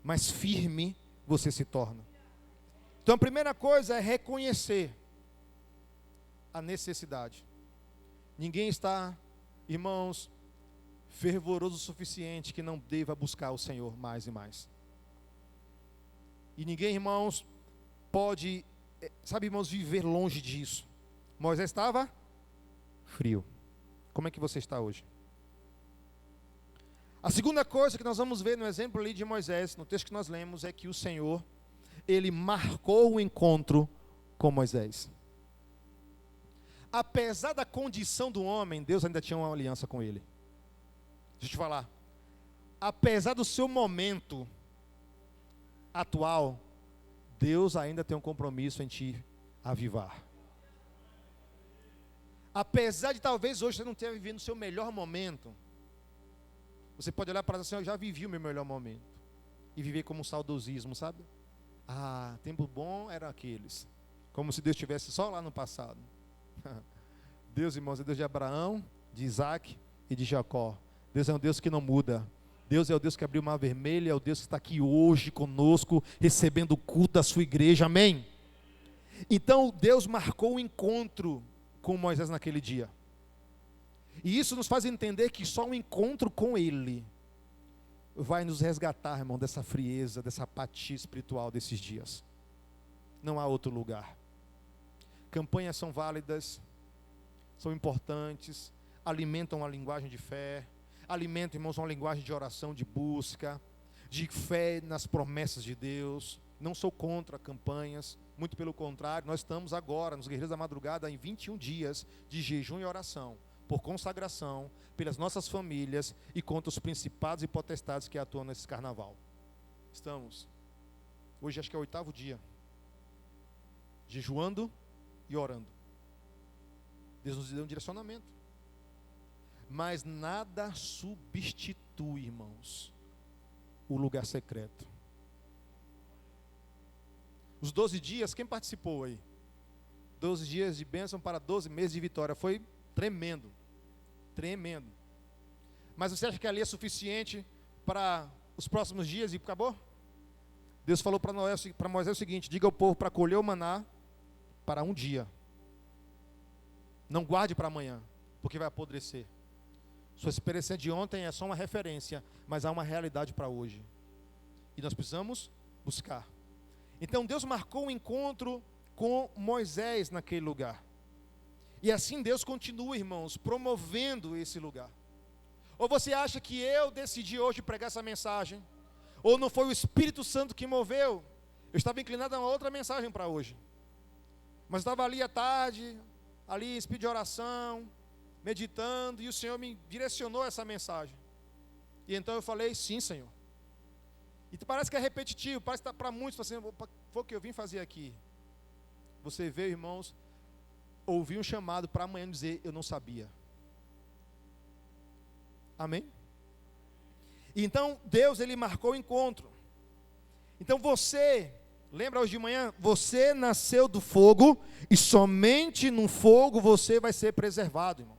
mais firme você se torna. Então a primeira coisa é reconhecer a necessidade. Ninguém está, irmãos, fervoroso o suficiente que não deva buscar o Senhor mais e mais. E ninguém, irmãos, pode, sabe, irmãos, viver longe disso. Moisés estava frio. Como é que você está hoje? A segunda coisa que nós vamos ver no exemplo ali de Moisés, no texto que nós lemos, é que o Senhor, ele marcou o encontro com Moisés. Apesar da condição do homem, Deus ainda tinha uma aliança com ele. Deixa eu te falar. Apesar do seu momento atual, Deus ainda tem um compromisso em te avivar. Apesar de talvez hoje você não esteja vivendo o seu melhor momento, você pode olhar para trás assim, eu já vivi o meu melhor momento. E viver como um saudosismo, sabe? Tempo bom eram aqueles. Como se Deus estivesse só lá no passado. Deus, irmãos, é Deus de Abraão, de Isaac e de Jacó. Deus é um Deus que não muda. Deus é o Deus que abriu o mar vermelho, é o Deus que está aqui hoje conosco, recebendo o culto da sua igreja, amém? Então Deus marcou o encontro com Moisés naquele dia. E isso nos faz entender que só um encontro com Ele vai nos resgatar, irmão, dessa frieza, dessa apatia espiritual desses dias. Não há outro lugar. Campanhas são válidas, são importantes, alimentam a linguagem de fé, alimentam, irmãos, uma linguagem de oração, de busca, de fé nas promessas de Deus. Não sou contra campanhas, muito pelo contrário, nós estamos agora, nos Guerreiros da Madrugada, em 21 dias de jejum e oração, por consagração, pelas nossas famílias e contra os principados e potestades que atuam nesse carnaval. Estamos, hoje acho que é o 8º dia, jejuando e orando. Deus nos deu um direcionamento. Mas nada substitui, irmãos, o lugar secreto. Os 12 dias, quem participou aí? 12 dias de bênção para 12 meses de vitória. Foi tremendo. Tremendo. Mas você acha que ali é suficiente para os próximos dias e acabou? Deus falou para Moisés o seguinte: diga ao povo para colher o maná para um dia. Não guarde para amanhã, porque vai apodrecer. Sua experiência de ontem é só uma referência, mas há uma realidade para hoje. E nós precisamos buscar. Então Deus marcou um encontro com Moisés naquele lugar. E assim Deus continua, irmãos, promovendo esse lugar. Ou você acha que eu decidi hoje pregar essa mensagem? Ou não foi o Espírito Santo que moveu? Eu estava inclinado a uma outra mensagem para hoje. Mas estava ali à tarde, ali em espírito de oração, meditando, e o Senhor me direcionou essa mensagem. E então eu falei, sim, Senhor. E parece que é repetitivo, parece que para muitos, assim, foi o que eu vim fazer aqui. Você veio, irmãos, ouvir um chamado para amanhã dizer, eu não sabia. Amém? E então Deus, Ele marcou o encontro. Então você, lembra hoje de manhã? Você nasceu do fogo, e somente no fogo você vai ser preservado, irmão.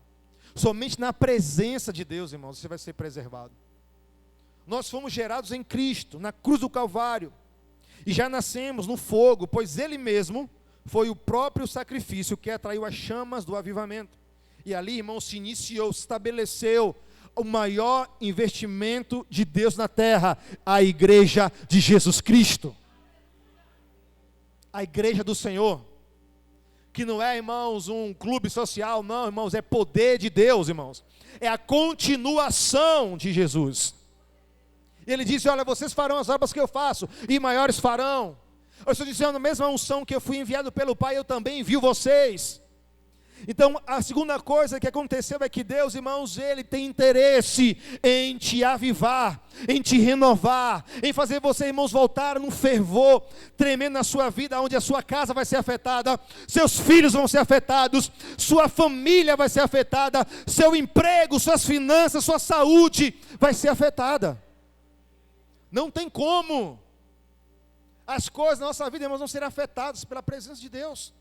Somente na presença de Deus, irmãos, você vai ser preservado. Nós fomos gerados em Cristo, na cruz do Calvário, e já nascemos no fogo, pois Ele mesmo foi o próprio sacrifício que atraiu as chamas do avivamento. E ali, irmãos, se iniciou, se estabeleceu o maior investimento de Deus na terra, a igreja de Jesus Cristo. A igreja do Senhor. Que não é, irmãos, um clube social, não, irmãos, é poder de Deus, irmãos. É a continuação de Jesus. E Ele disse, olha, vocês farão as obras que eu faço, e maiores farão. Eu estou dizendo, a mesma unção que eu fui enviado pelo Pai, eu também envio vocês. Então, a segunda coisa que aconteceu é que Deus, irmãos, Ele tem interesse em te avivar, em te renovar, em fazer você, irmãos, voltar num fervor tremendo na sua vida, onde a sua casa vai ser afetada, seus filhos vão ser afetados, sua família vai ser afetada, seu emprego, suas finanças, sua saúde vai ser afetada. Não tem como as coisas da nossa vida, irmãos, não serem afetadas pela presença de Deus.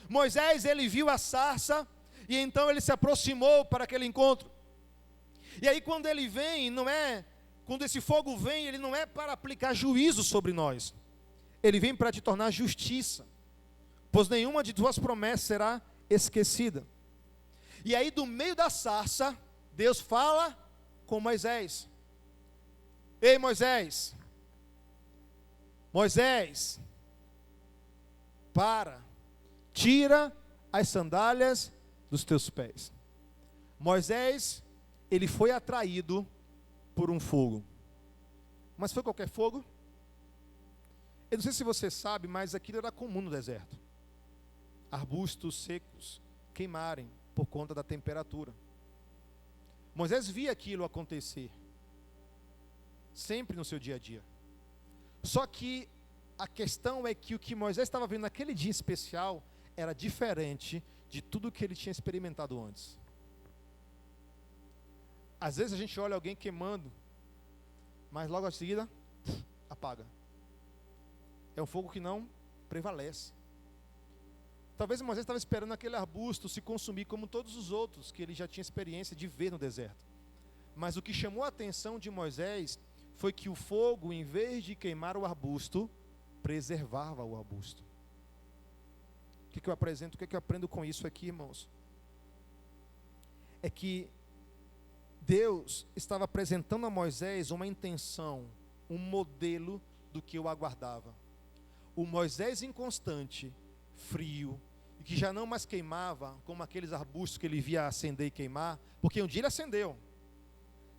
Moisés, ele viu a sarça, e então ele se aproximou para aquele encontro. E aí quando ele vem, quando esse fogo vem, ele não é para aplicar juízo sobre nós. Ele vem para te tornar justiça, pois nenhuma de tuas promessas será esquecida. E aí do meio da sarça, Deus fala com Moisés. Ei, Moisés, tira as sandálias dos teus pés. Moisés, ele foi atraído por um fogo. Mas foi qualquer fogo? Eu não sei se você sabe, mas aquilo era comum no deserto. Arbustos secos queimarem por conta da temperatura. Moisés via aquilo acontecer, sempre no seu dia a dia. Só que a questão é que o que Moisés estava vendo naquele dia especial era diferente de tudo que ele tinha experimentado antes. Às vezes a gente olha alguém queimando, mas logo em seguida, apaga. É um fogo que não prevalece. Talvez Moisés estava esperando aquele arbusto se consumir como todos os outros que ele já tinha experiência de ver no deserto. Mas o que chamou a atenção de Moisés foi que o fogo, em vez de queimar o arbusto, preservava o arbusto. O que eu apresento, o que eu aprendo com isso aqui, irmãos? É que Deus estava apresentando a Moisés uma intenção, um modelo do que eu aguardava. O Moisés inconstante, frio, e que já não mais queimava, como aqueles arbustos que ele via acender e queimar, porque um dia ele acendeu.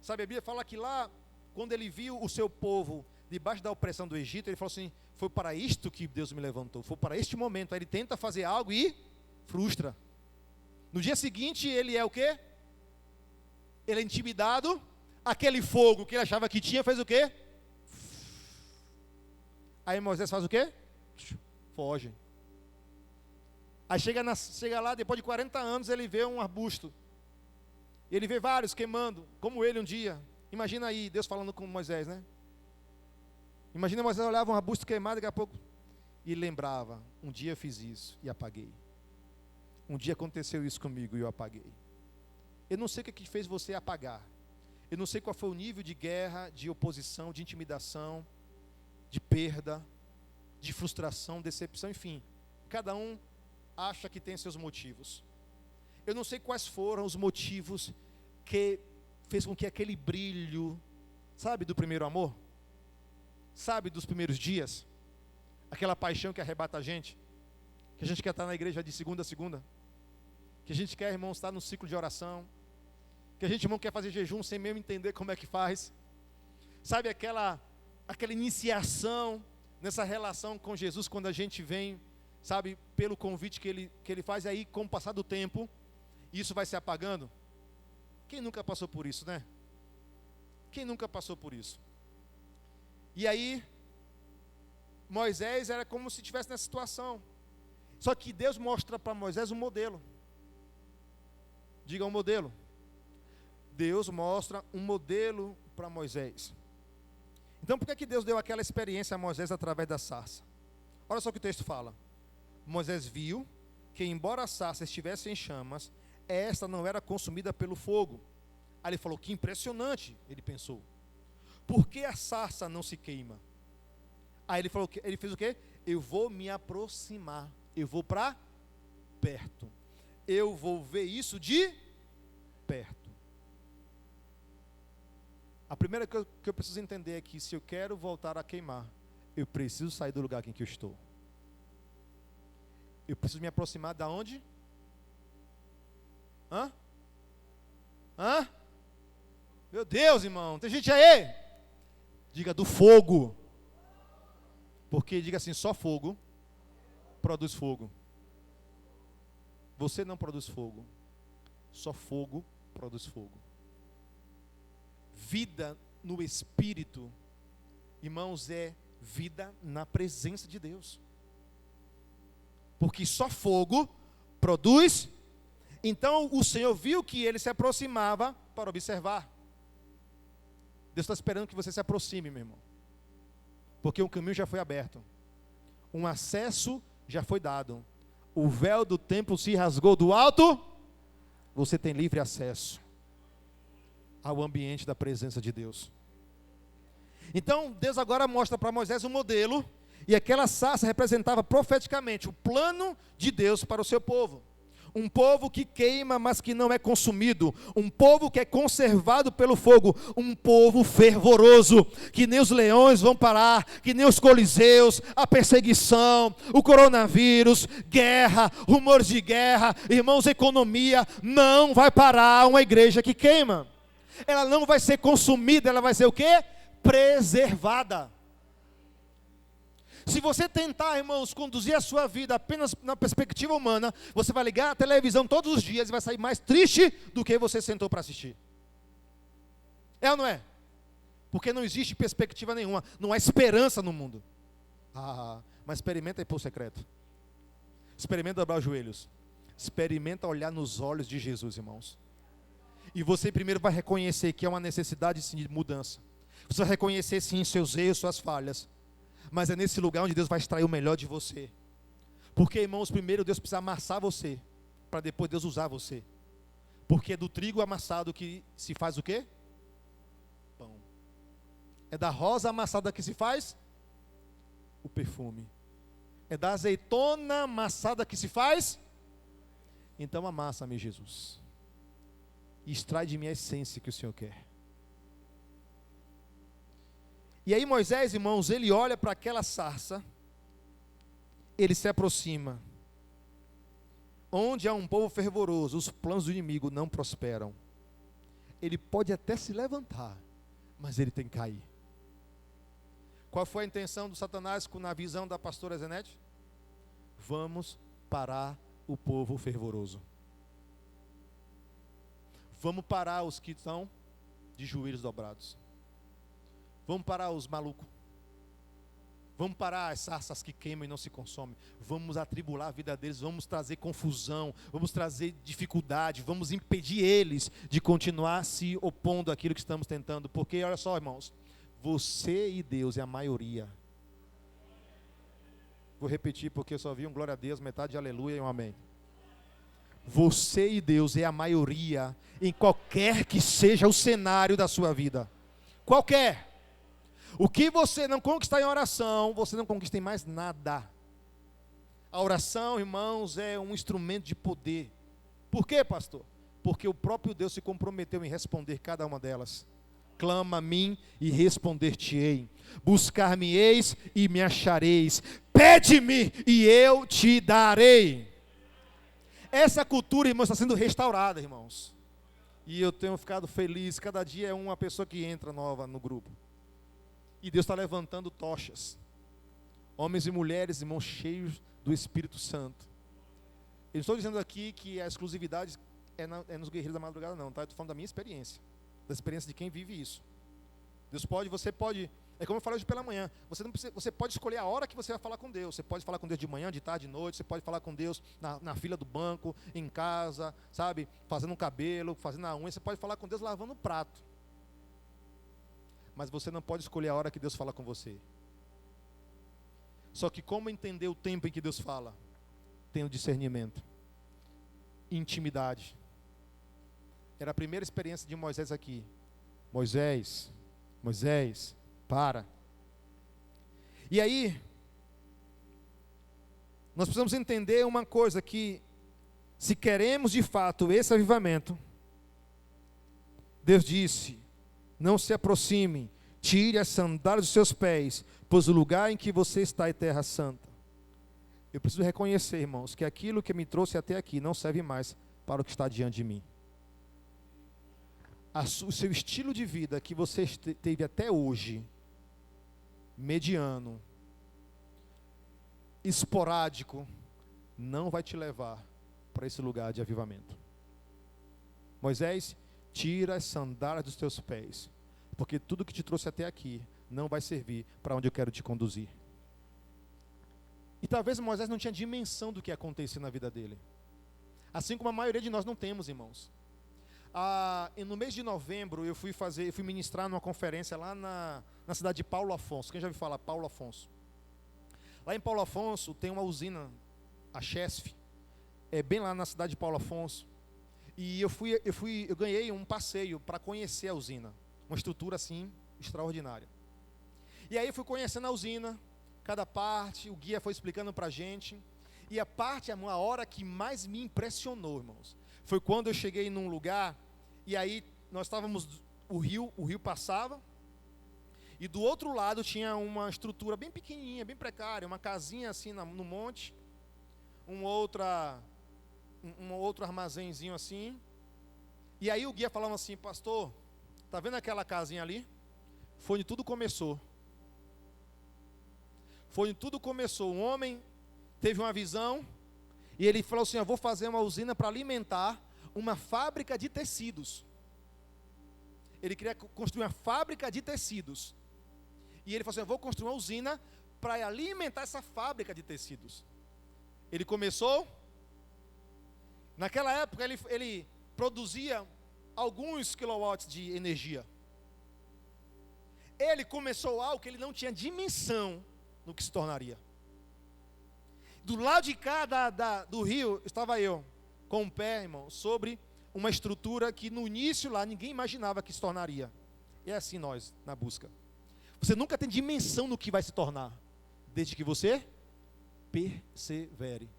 Sabe, a Bíblia fala que lá, quando ele viu o seu povo debaixo da opressão do Egito, ele falou assim, foi para isto que Deus me levantou, foi para este momento. Aí ele tenta fazer algo e frustra. No dia seguinte, ele é o quê? Ele é intimidado, aquele fogo que ele achava que tinha, fez o quê? Aí Moisés faz o quê? Foge. Aí chega lá, depois de 40 anos, ele vê um arbusto. Ele vê vários queimando, como ele um dia. Imagina aí, Deus falando com Moisés, né? Imagina Moisés olhava um arbusto queimado, daqui a pouco, e lembrava, um dia eu fiz isso e apaguei. Um dia aconteceu isso comigo e eu apaguei. Eu não sei o que fez você apagar. Eu não sei qual foi o nível de guerra, de oposição, de intimidação, de perda, de frustração, decepção, enfim. Cada um acha que tem seus motivos. Eu não sei quais foram os motivos que fez com que aquele brilho, sabe, do primeiro amor? Sabe, dos primeiros dias? Aquela paixão que arrebata a gente? Que a gente quer estar na igreja de segunda a segunda? Que a gente quer, irmão, estar no ciclo de oração? Que a gente, irmão, quer fazer jejum sem mesmo entender como é que faz? Sabe, aquela iniciação nessa relação com Jesus, quando a gente vem, sabe, pelo convite que ele faz, aí com o passar do tempo, isso vai se apagando? Quem nunca passou por isso, né? Quem nunca passou por isso? E aí, Moisés era como se estivesse nessa situação. Só que Deus mostra para Moisés um modelo. Diga um modelo. Deus mostra um modelo para Moisés. Então por que Deus deu aquela experiência a Moisés através da sarça? Olha só o que o texto fala. Moisés viu que embora a sarça estivesse em chamas, esta não era consumida pelo fogo. Aí ele falou, que impressionante, ele pensou. Por que a sarça não se queima? Aí ele fez o quê? Eu vou me aproximar, eu vou para perto. Eu vou ver isso de perto. A primeira que eu preciso entender é que se eu quero voltar a queimar, eu preciso sair do lugar em que eu estou. Eu preciso me aproximar da onde? Hã? Meu Deus, irmão, tem gente aí? Diga do fogo. Porque diga assim, só fogo produz fogo. Você não produz fogo. Só fogo produz fogo. Vida no Espírito, irmãos, é vida na presença de Deus. Porque só fogo produz. Então o Senhor viu que ele se aproximava para observar. Deus está esperando que você se aproxime, meu irmão. Porque um caminho já foi aberto. Um acesso já foi dado. O véu do templo se rasgou do alto. Você tem livre acesso ao ambiente da presença de Deus. Então Deus agora mostra para Moisés um modelo. E aquela sarça representava profeticamente o plano de Deus para o seu povo. Um povo que queima, mas que não é consumido. Um povo que é conservado pelo fogo. Um povo fervoroso, que nem os leões vão parar, que nem os coliseus, a perseguição, o coronavírus, guerra, rumores de guerra, irmãos, economia, não vai parar uma igreja que queima. Ela não vai ser consumida, ela vai ser o quê? Preservada. Se você tentar, irmãos, conduzir a sua vida apenas na perspectiva humana, você vai ligar a televisão todos os dias e vai sair mais triste do que você sentou para assistir. É ou não é? Porque não existe perspectiva nenhuma, não há esperança no mundo. Mas experimenta ir para o secreto. Experimenta dobrar os joelhos. Experimenta olhar nos olhos de Jesus, irmãos. E você primeiro vai reconhecer que é uma necessidade sim, de mudança. Você vai reconhecer sim seus erros, suas falhas. Mas é nesse lugar onde Deus vai extrair o melhor de você. Porque, irmãos, primeiro Deus precisa amassar você, para depois Deus usar você. Porque é do trigo amassado que se faz o quê? Pão. É da rosa amassada que se faz o perfume. É da azeitona amassada que se faz. Então amassa-me, Jesus. E extrai de mim a essência que o Senhor quer. E aí Moisés, irmãos, ele olha para aquela sarça, ele se aproxima. Onde há um povo fervoroso, os planos do inimigo não prosperam. Ele pode até se levantar, mas ele tem que cair. Qual foi a intenção do Satanás na visão da pastora Zenete? Vamos parar o povo fervoroso. Vamos parar os que estão de joelhos dobrados. Vamos parar os malucos. Vamos parar as sarças que queimam e não se consomem. Vamos atribular a vida deles, vamos trazer confusão, vamos trazer dificuldade, vamos impedir eles de continuar se opondo àquilo que estamos tentando. Porque, olha só, irmãos, você e Deus é a maioria. Vou repetir porque eu só vi um glória a Deus, metade de aleluia e um amém. Você e Deus é a maioria em qualquer que seja o cenário da sua vida. Qualquer. O que você não conquistar em oração, você não conquista em mais nada. A oração, irmãos, é um instrumento de poder. Por quê, pastor? Porque o próprio Deus se comprometeu em responder cada uma delas. Clama a mim e responder-te-ei. Buscar-me-eis e me achareis. Pede-me e eu te darei. Essa cultura, irmãos, está sendo restaurada, irmãos. E eu tenho ficado feliz. Cada dia é uma pessoa que entra nova no grupo. E Deus está levantando tochas. Homens e mulheres, irmãos, cheios do Espírito Santo. Eu não estou dizendo aqui que a exclusividade é nos guerreiros da madrugada, não, tá? Eu estou falando da minha experiência. Da experiência de quem vive isso. Você pode, é como eu falei hoje pela manhã, você pode escolher a hora que você vai falar com Deus. Você pode falar com Deus de manhã, de tarde, de noite. Você pode falar com Deus na fila do banco, em casa, sabe? Fazendo um cabelo, fazendo a unha. Você pode falar com Deus lavando o prato. Mas você não pode escolher a hora que Deus fala com você. Só que como entender o tempo em que Deus fala? Tem o discernimento. Intimidade. Era a primeira experiência de Moisés aqui. Moisés, para. E aí, nós precisamos entender uma coisa, que se queremos de fato esse avivamento, Deus disse: não se aproxime, tire as sandálias dos seus pés, pois o lugar em que você está é terra santa. Eu preciso reconhecer, irmãos, que aquilo que me trouxe até aqui não serve mais para o que está diante de mim. O seu estilo de vida que você teve até hoje, mediano, esporádico, não vai te levar para esse lugar de avivamento. Moisés, tira as sandálias dos teus pés, porque tudo que te trouxe até aqui não vai servir para onde eu quero te conduzir. E talvez Moisés não tinha dimensão do que ia acontecer na vida dele, assim como a maioria de nós não temos, irmãos. No mês de novembro eu fui ministrar numa conferência lá na cidade de Paulo Afonso. Quem já ouviu falar Paulo Afonso? Lá em Paulo Afonso tem uma usina, a Chesf, é bem lá na cidade de Paulo Afonso. E eu ganhei um passeio para conhecer a usina, uma estrutura assim extraordinária. E aí eu fui conhecendo a usina, cada parte, o guia foi explicando para a gente. E a hora que mais me impressionou, irmãos, foi quando eu cheguei num lugar, e aí nós estávamos, o rio passava, e do outro lado tinha uma estrutura bem pequenininha, bem precária, uma casinha assim no monte, um outro armazenzinho assim. E aí o guia falava assim: pastor, tá vendo aquela casinha ali? Foi onde tudo começou. Foi onde tudo começou. Um homem teve uma visão, e ele falou assim: eu vou fazer uma usina para alimentar uma fábrica de tecidos. Ele queria construir uma fábrica de tecidos. E ele falou assim: eu vou construir uma usina para alimentar essa fábrica de tecidos. Ele começou. Naquela época ele produzia alguns quilowatts de energia. Ele começou algo que ele não tinha dimensão no que se tornaria. Do lado de cá do rio estava eu, com o pé, irmão, sobre uma estrutura que no início lá ninguém imaginava que se tornaria. E é assim nós, na busca. Você nunca tem dimensão no que vai se tornar, desde que você persevere.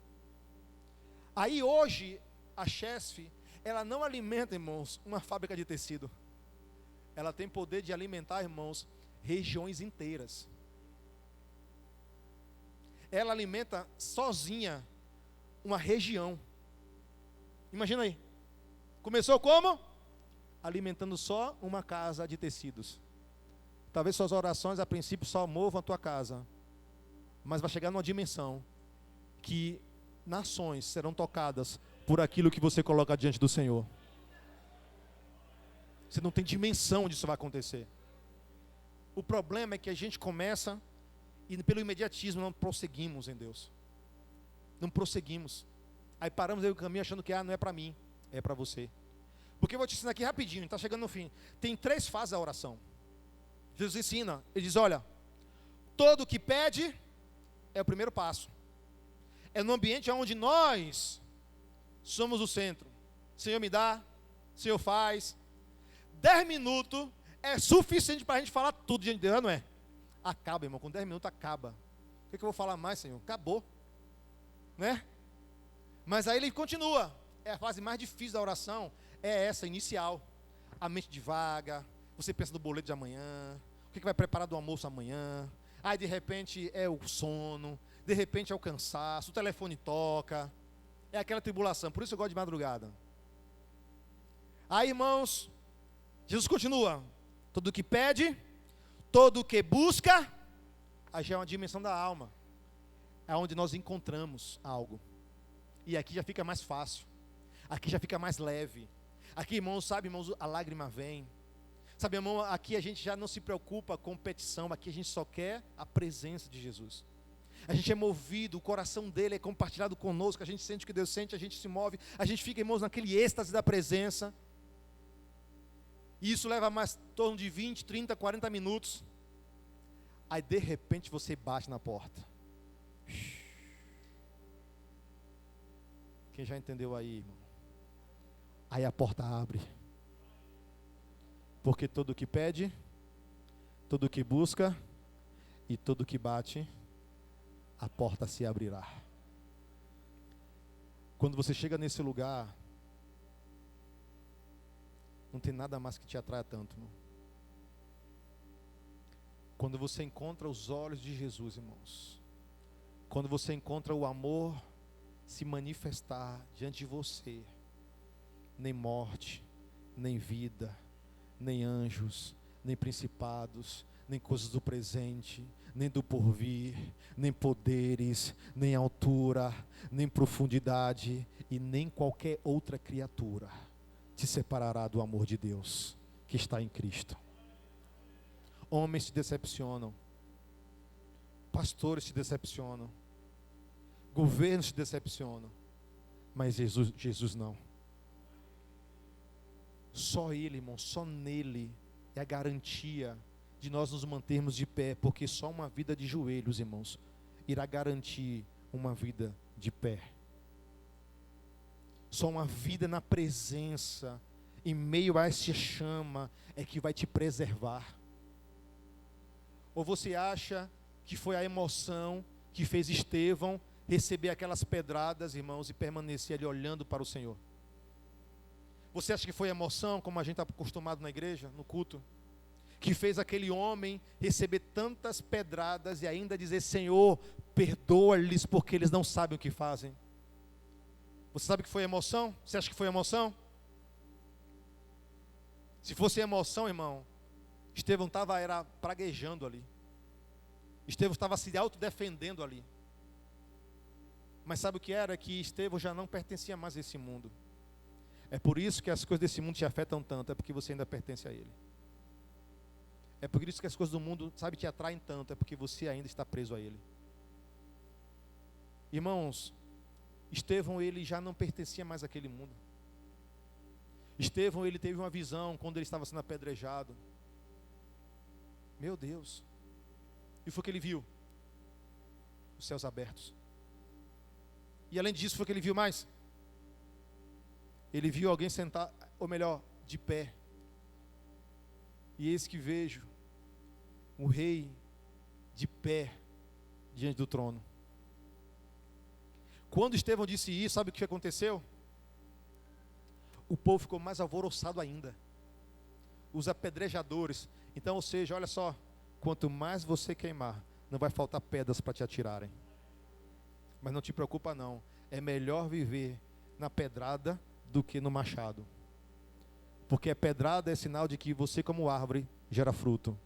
Aí hoje, a Chesf, ela não alimenta, irmãos, uma fábrica de tecido. Ela tem poder de alimentar, irmãos, regiões inteiras. Ela alimenta sozinha uma região. Imagina aí. Começou como? Alimentando só uma casa de tecidos. Talvez suas orações a princípio só movam a tua casa, mas vai chegar numa dimensão que nações serão tocadas por aquilo que você coloca diante do Senhor. Você não tem dimensão disso vai acontecer. O problema é que a gente começa e pelo imediatismo não prosseguimos em Deus. Não prosseguimos. Aí paramos aí o caminho achando que não é para mim, é para você. Porque eu vou te ensinar aqui rapidinho, está chegando no fim. Tem 3 fases da oração. Jesus ensina, ele diz, olha, todo o que pede é o primeiro passo. É no ambiente onde nós somos o centro. Senhor me dá, Senhor faz. 10 minutos é suficiente para a gente falar tudo diante de Deus, não é? Acaba, irmão, com 10 minutos acaba. O que eu vou falar mais, Senhor? Acabou. Né? Mas aí ele continua. É a fase mais difícil da oração, é essa, inicial. A mente divaga, você pensa no boleto de amanhã, o que vai preparar do almoço amanhã. Aí de repente é o sono, de repente é o cansaço, o telefone toca. É aquela tribulação, por isso eu gosto de madrugada. Aí, irmãos, Jesus continua. Todo o que pede, todo o que busca, aí já é uma dimensão da alma. É onde nós encontramos algo. E aqui já fica mais fácil. Aqui já fica mais leve. Aqui, irmãos, sabe, irmãos, a lágrima vem. Sabe, irmão, aqui a gente já não se preocupa com petição. Aqui a gente só quer a presença de Jesus. A gente é movido, o coração dele é compartilhado conosco. A gente sente o que Deus sente, a gente se move. A gente fica, irmãos, naquele êxtase da presença. E isso leva mais em torno de 20, 30, 40 minutos. Aí de repente você bate na porta. Quem já entendeu aí, irmão? Aí a porta abre. Porque todo que pede, todo que busca e todo que bate, a porta se abrirá. Quando você chega nesse lugar, não tem nada mais que te atraia tanto, irmão. Quando você encontra os olhos de Jesus, irmãos, quando você encontra o amor se manifestar diante de você, nem morte, nem vida, nem anjos, nem principados, nem coisas do presente, nem do porvir, nem poderes, nem altura, nem profundidade e nem qualquer outra criatura te separará do amor de Deus que está em Cristo. Homens se decepcionam, pastores se decepcionam, governos se decepcionam, mas Jesus não. Só Ele, irmão, só nele é a garantia de nós nos mantermos de pé, porque só uma vida de joelhos, irmãos, irá garantir uma vida de pé. Só uma vida na presença, em meio a essa chama, é que vai te preservar. Ou você acha que foi a emoção que fez Estevão receber aquelas pedradas, irmãos, e permanecer ali olhando para o Senhor? Você acha que foi a emoção, como a gente está acostumado na igreja, no culto, que fez aquele homem receber tantas pedradas e ainda dizer: Senhor, perdoa-lhes porque eles não sabem o que fazem? Você sabe que foi emoção? Você acha que foi emoção? Se fosse emoção, irmão, Estevão estava praguejando ali. Estevão estava se autodefendendo ali. Mas sabe o que era? Que Estevão já não pertencia mais a esse mundo. É por isso que as coisas desse mundo te afetam tanto, é porque você ainda pertence a ele. É por isso que as coisas do mundo, sabe, te atraem tanto, é porque você ainda está preso a ele. Irmãos, Estevão, ele já não pertencia mais àquele mundo. Estevão, ele teve uma visão quando ele estava sendo apedrejado. Meu Deus. E foi o que ele viu? Os céus abertos. E além disso, foi o que ele viu mais? Ele viu alguém sentado, ou melhor, de pé. E eis que vejo o rei de pé diante do trono. Quando Estevão disse isso, sabe o que aconteceu? O povo ficou mais alvoroçado ainda. Os apedrejadores. Então, ou seja, olha só, quanto mais você queimar, não vai faltar pedras para te atirarem. Mas não te preocupa não, é melhor viver na pedrada do que no machado. Porque a pedrada é sinal de que você, como árvore, gera fruto.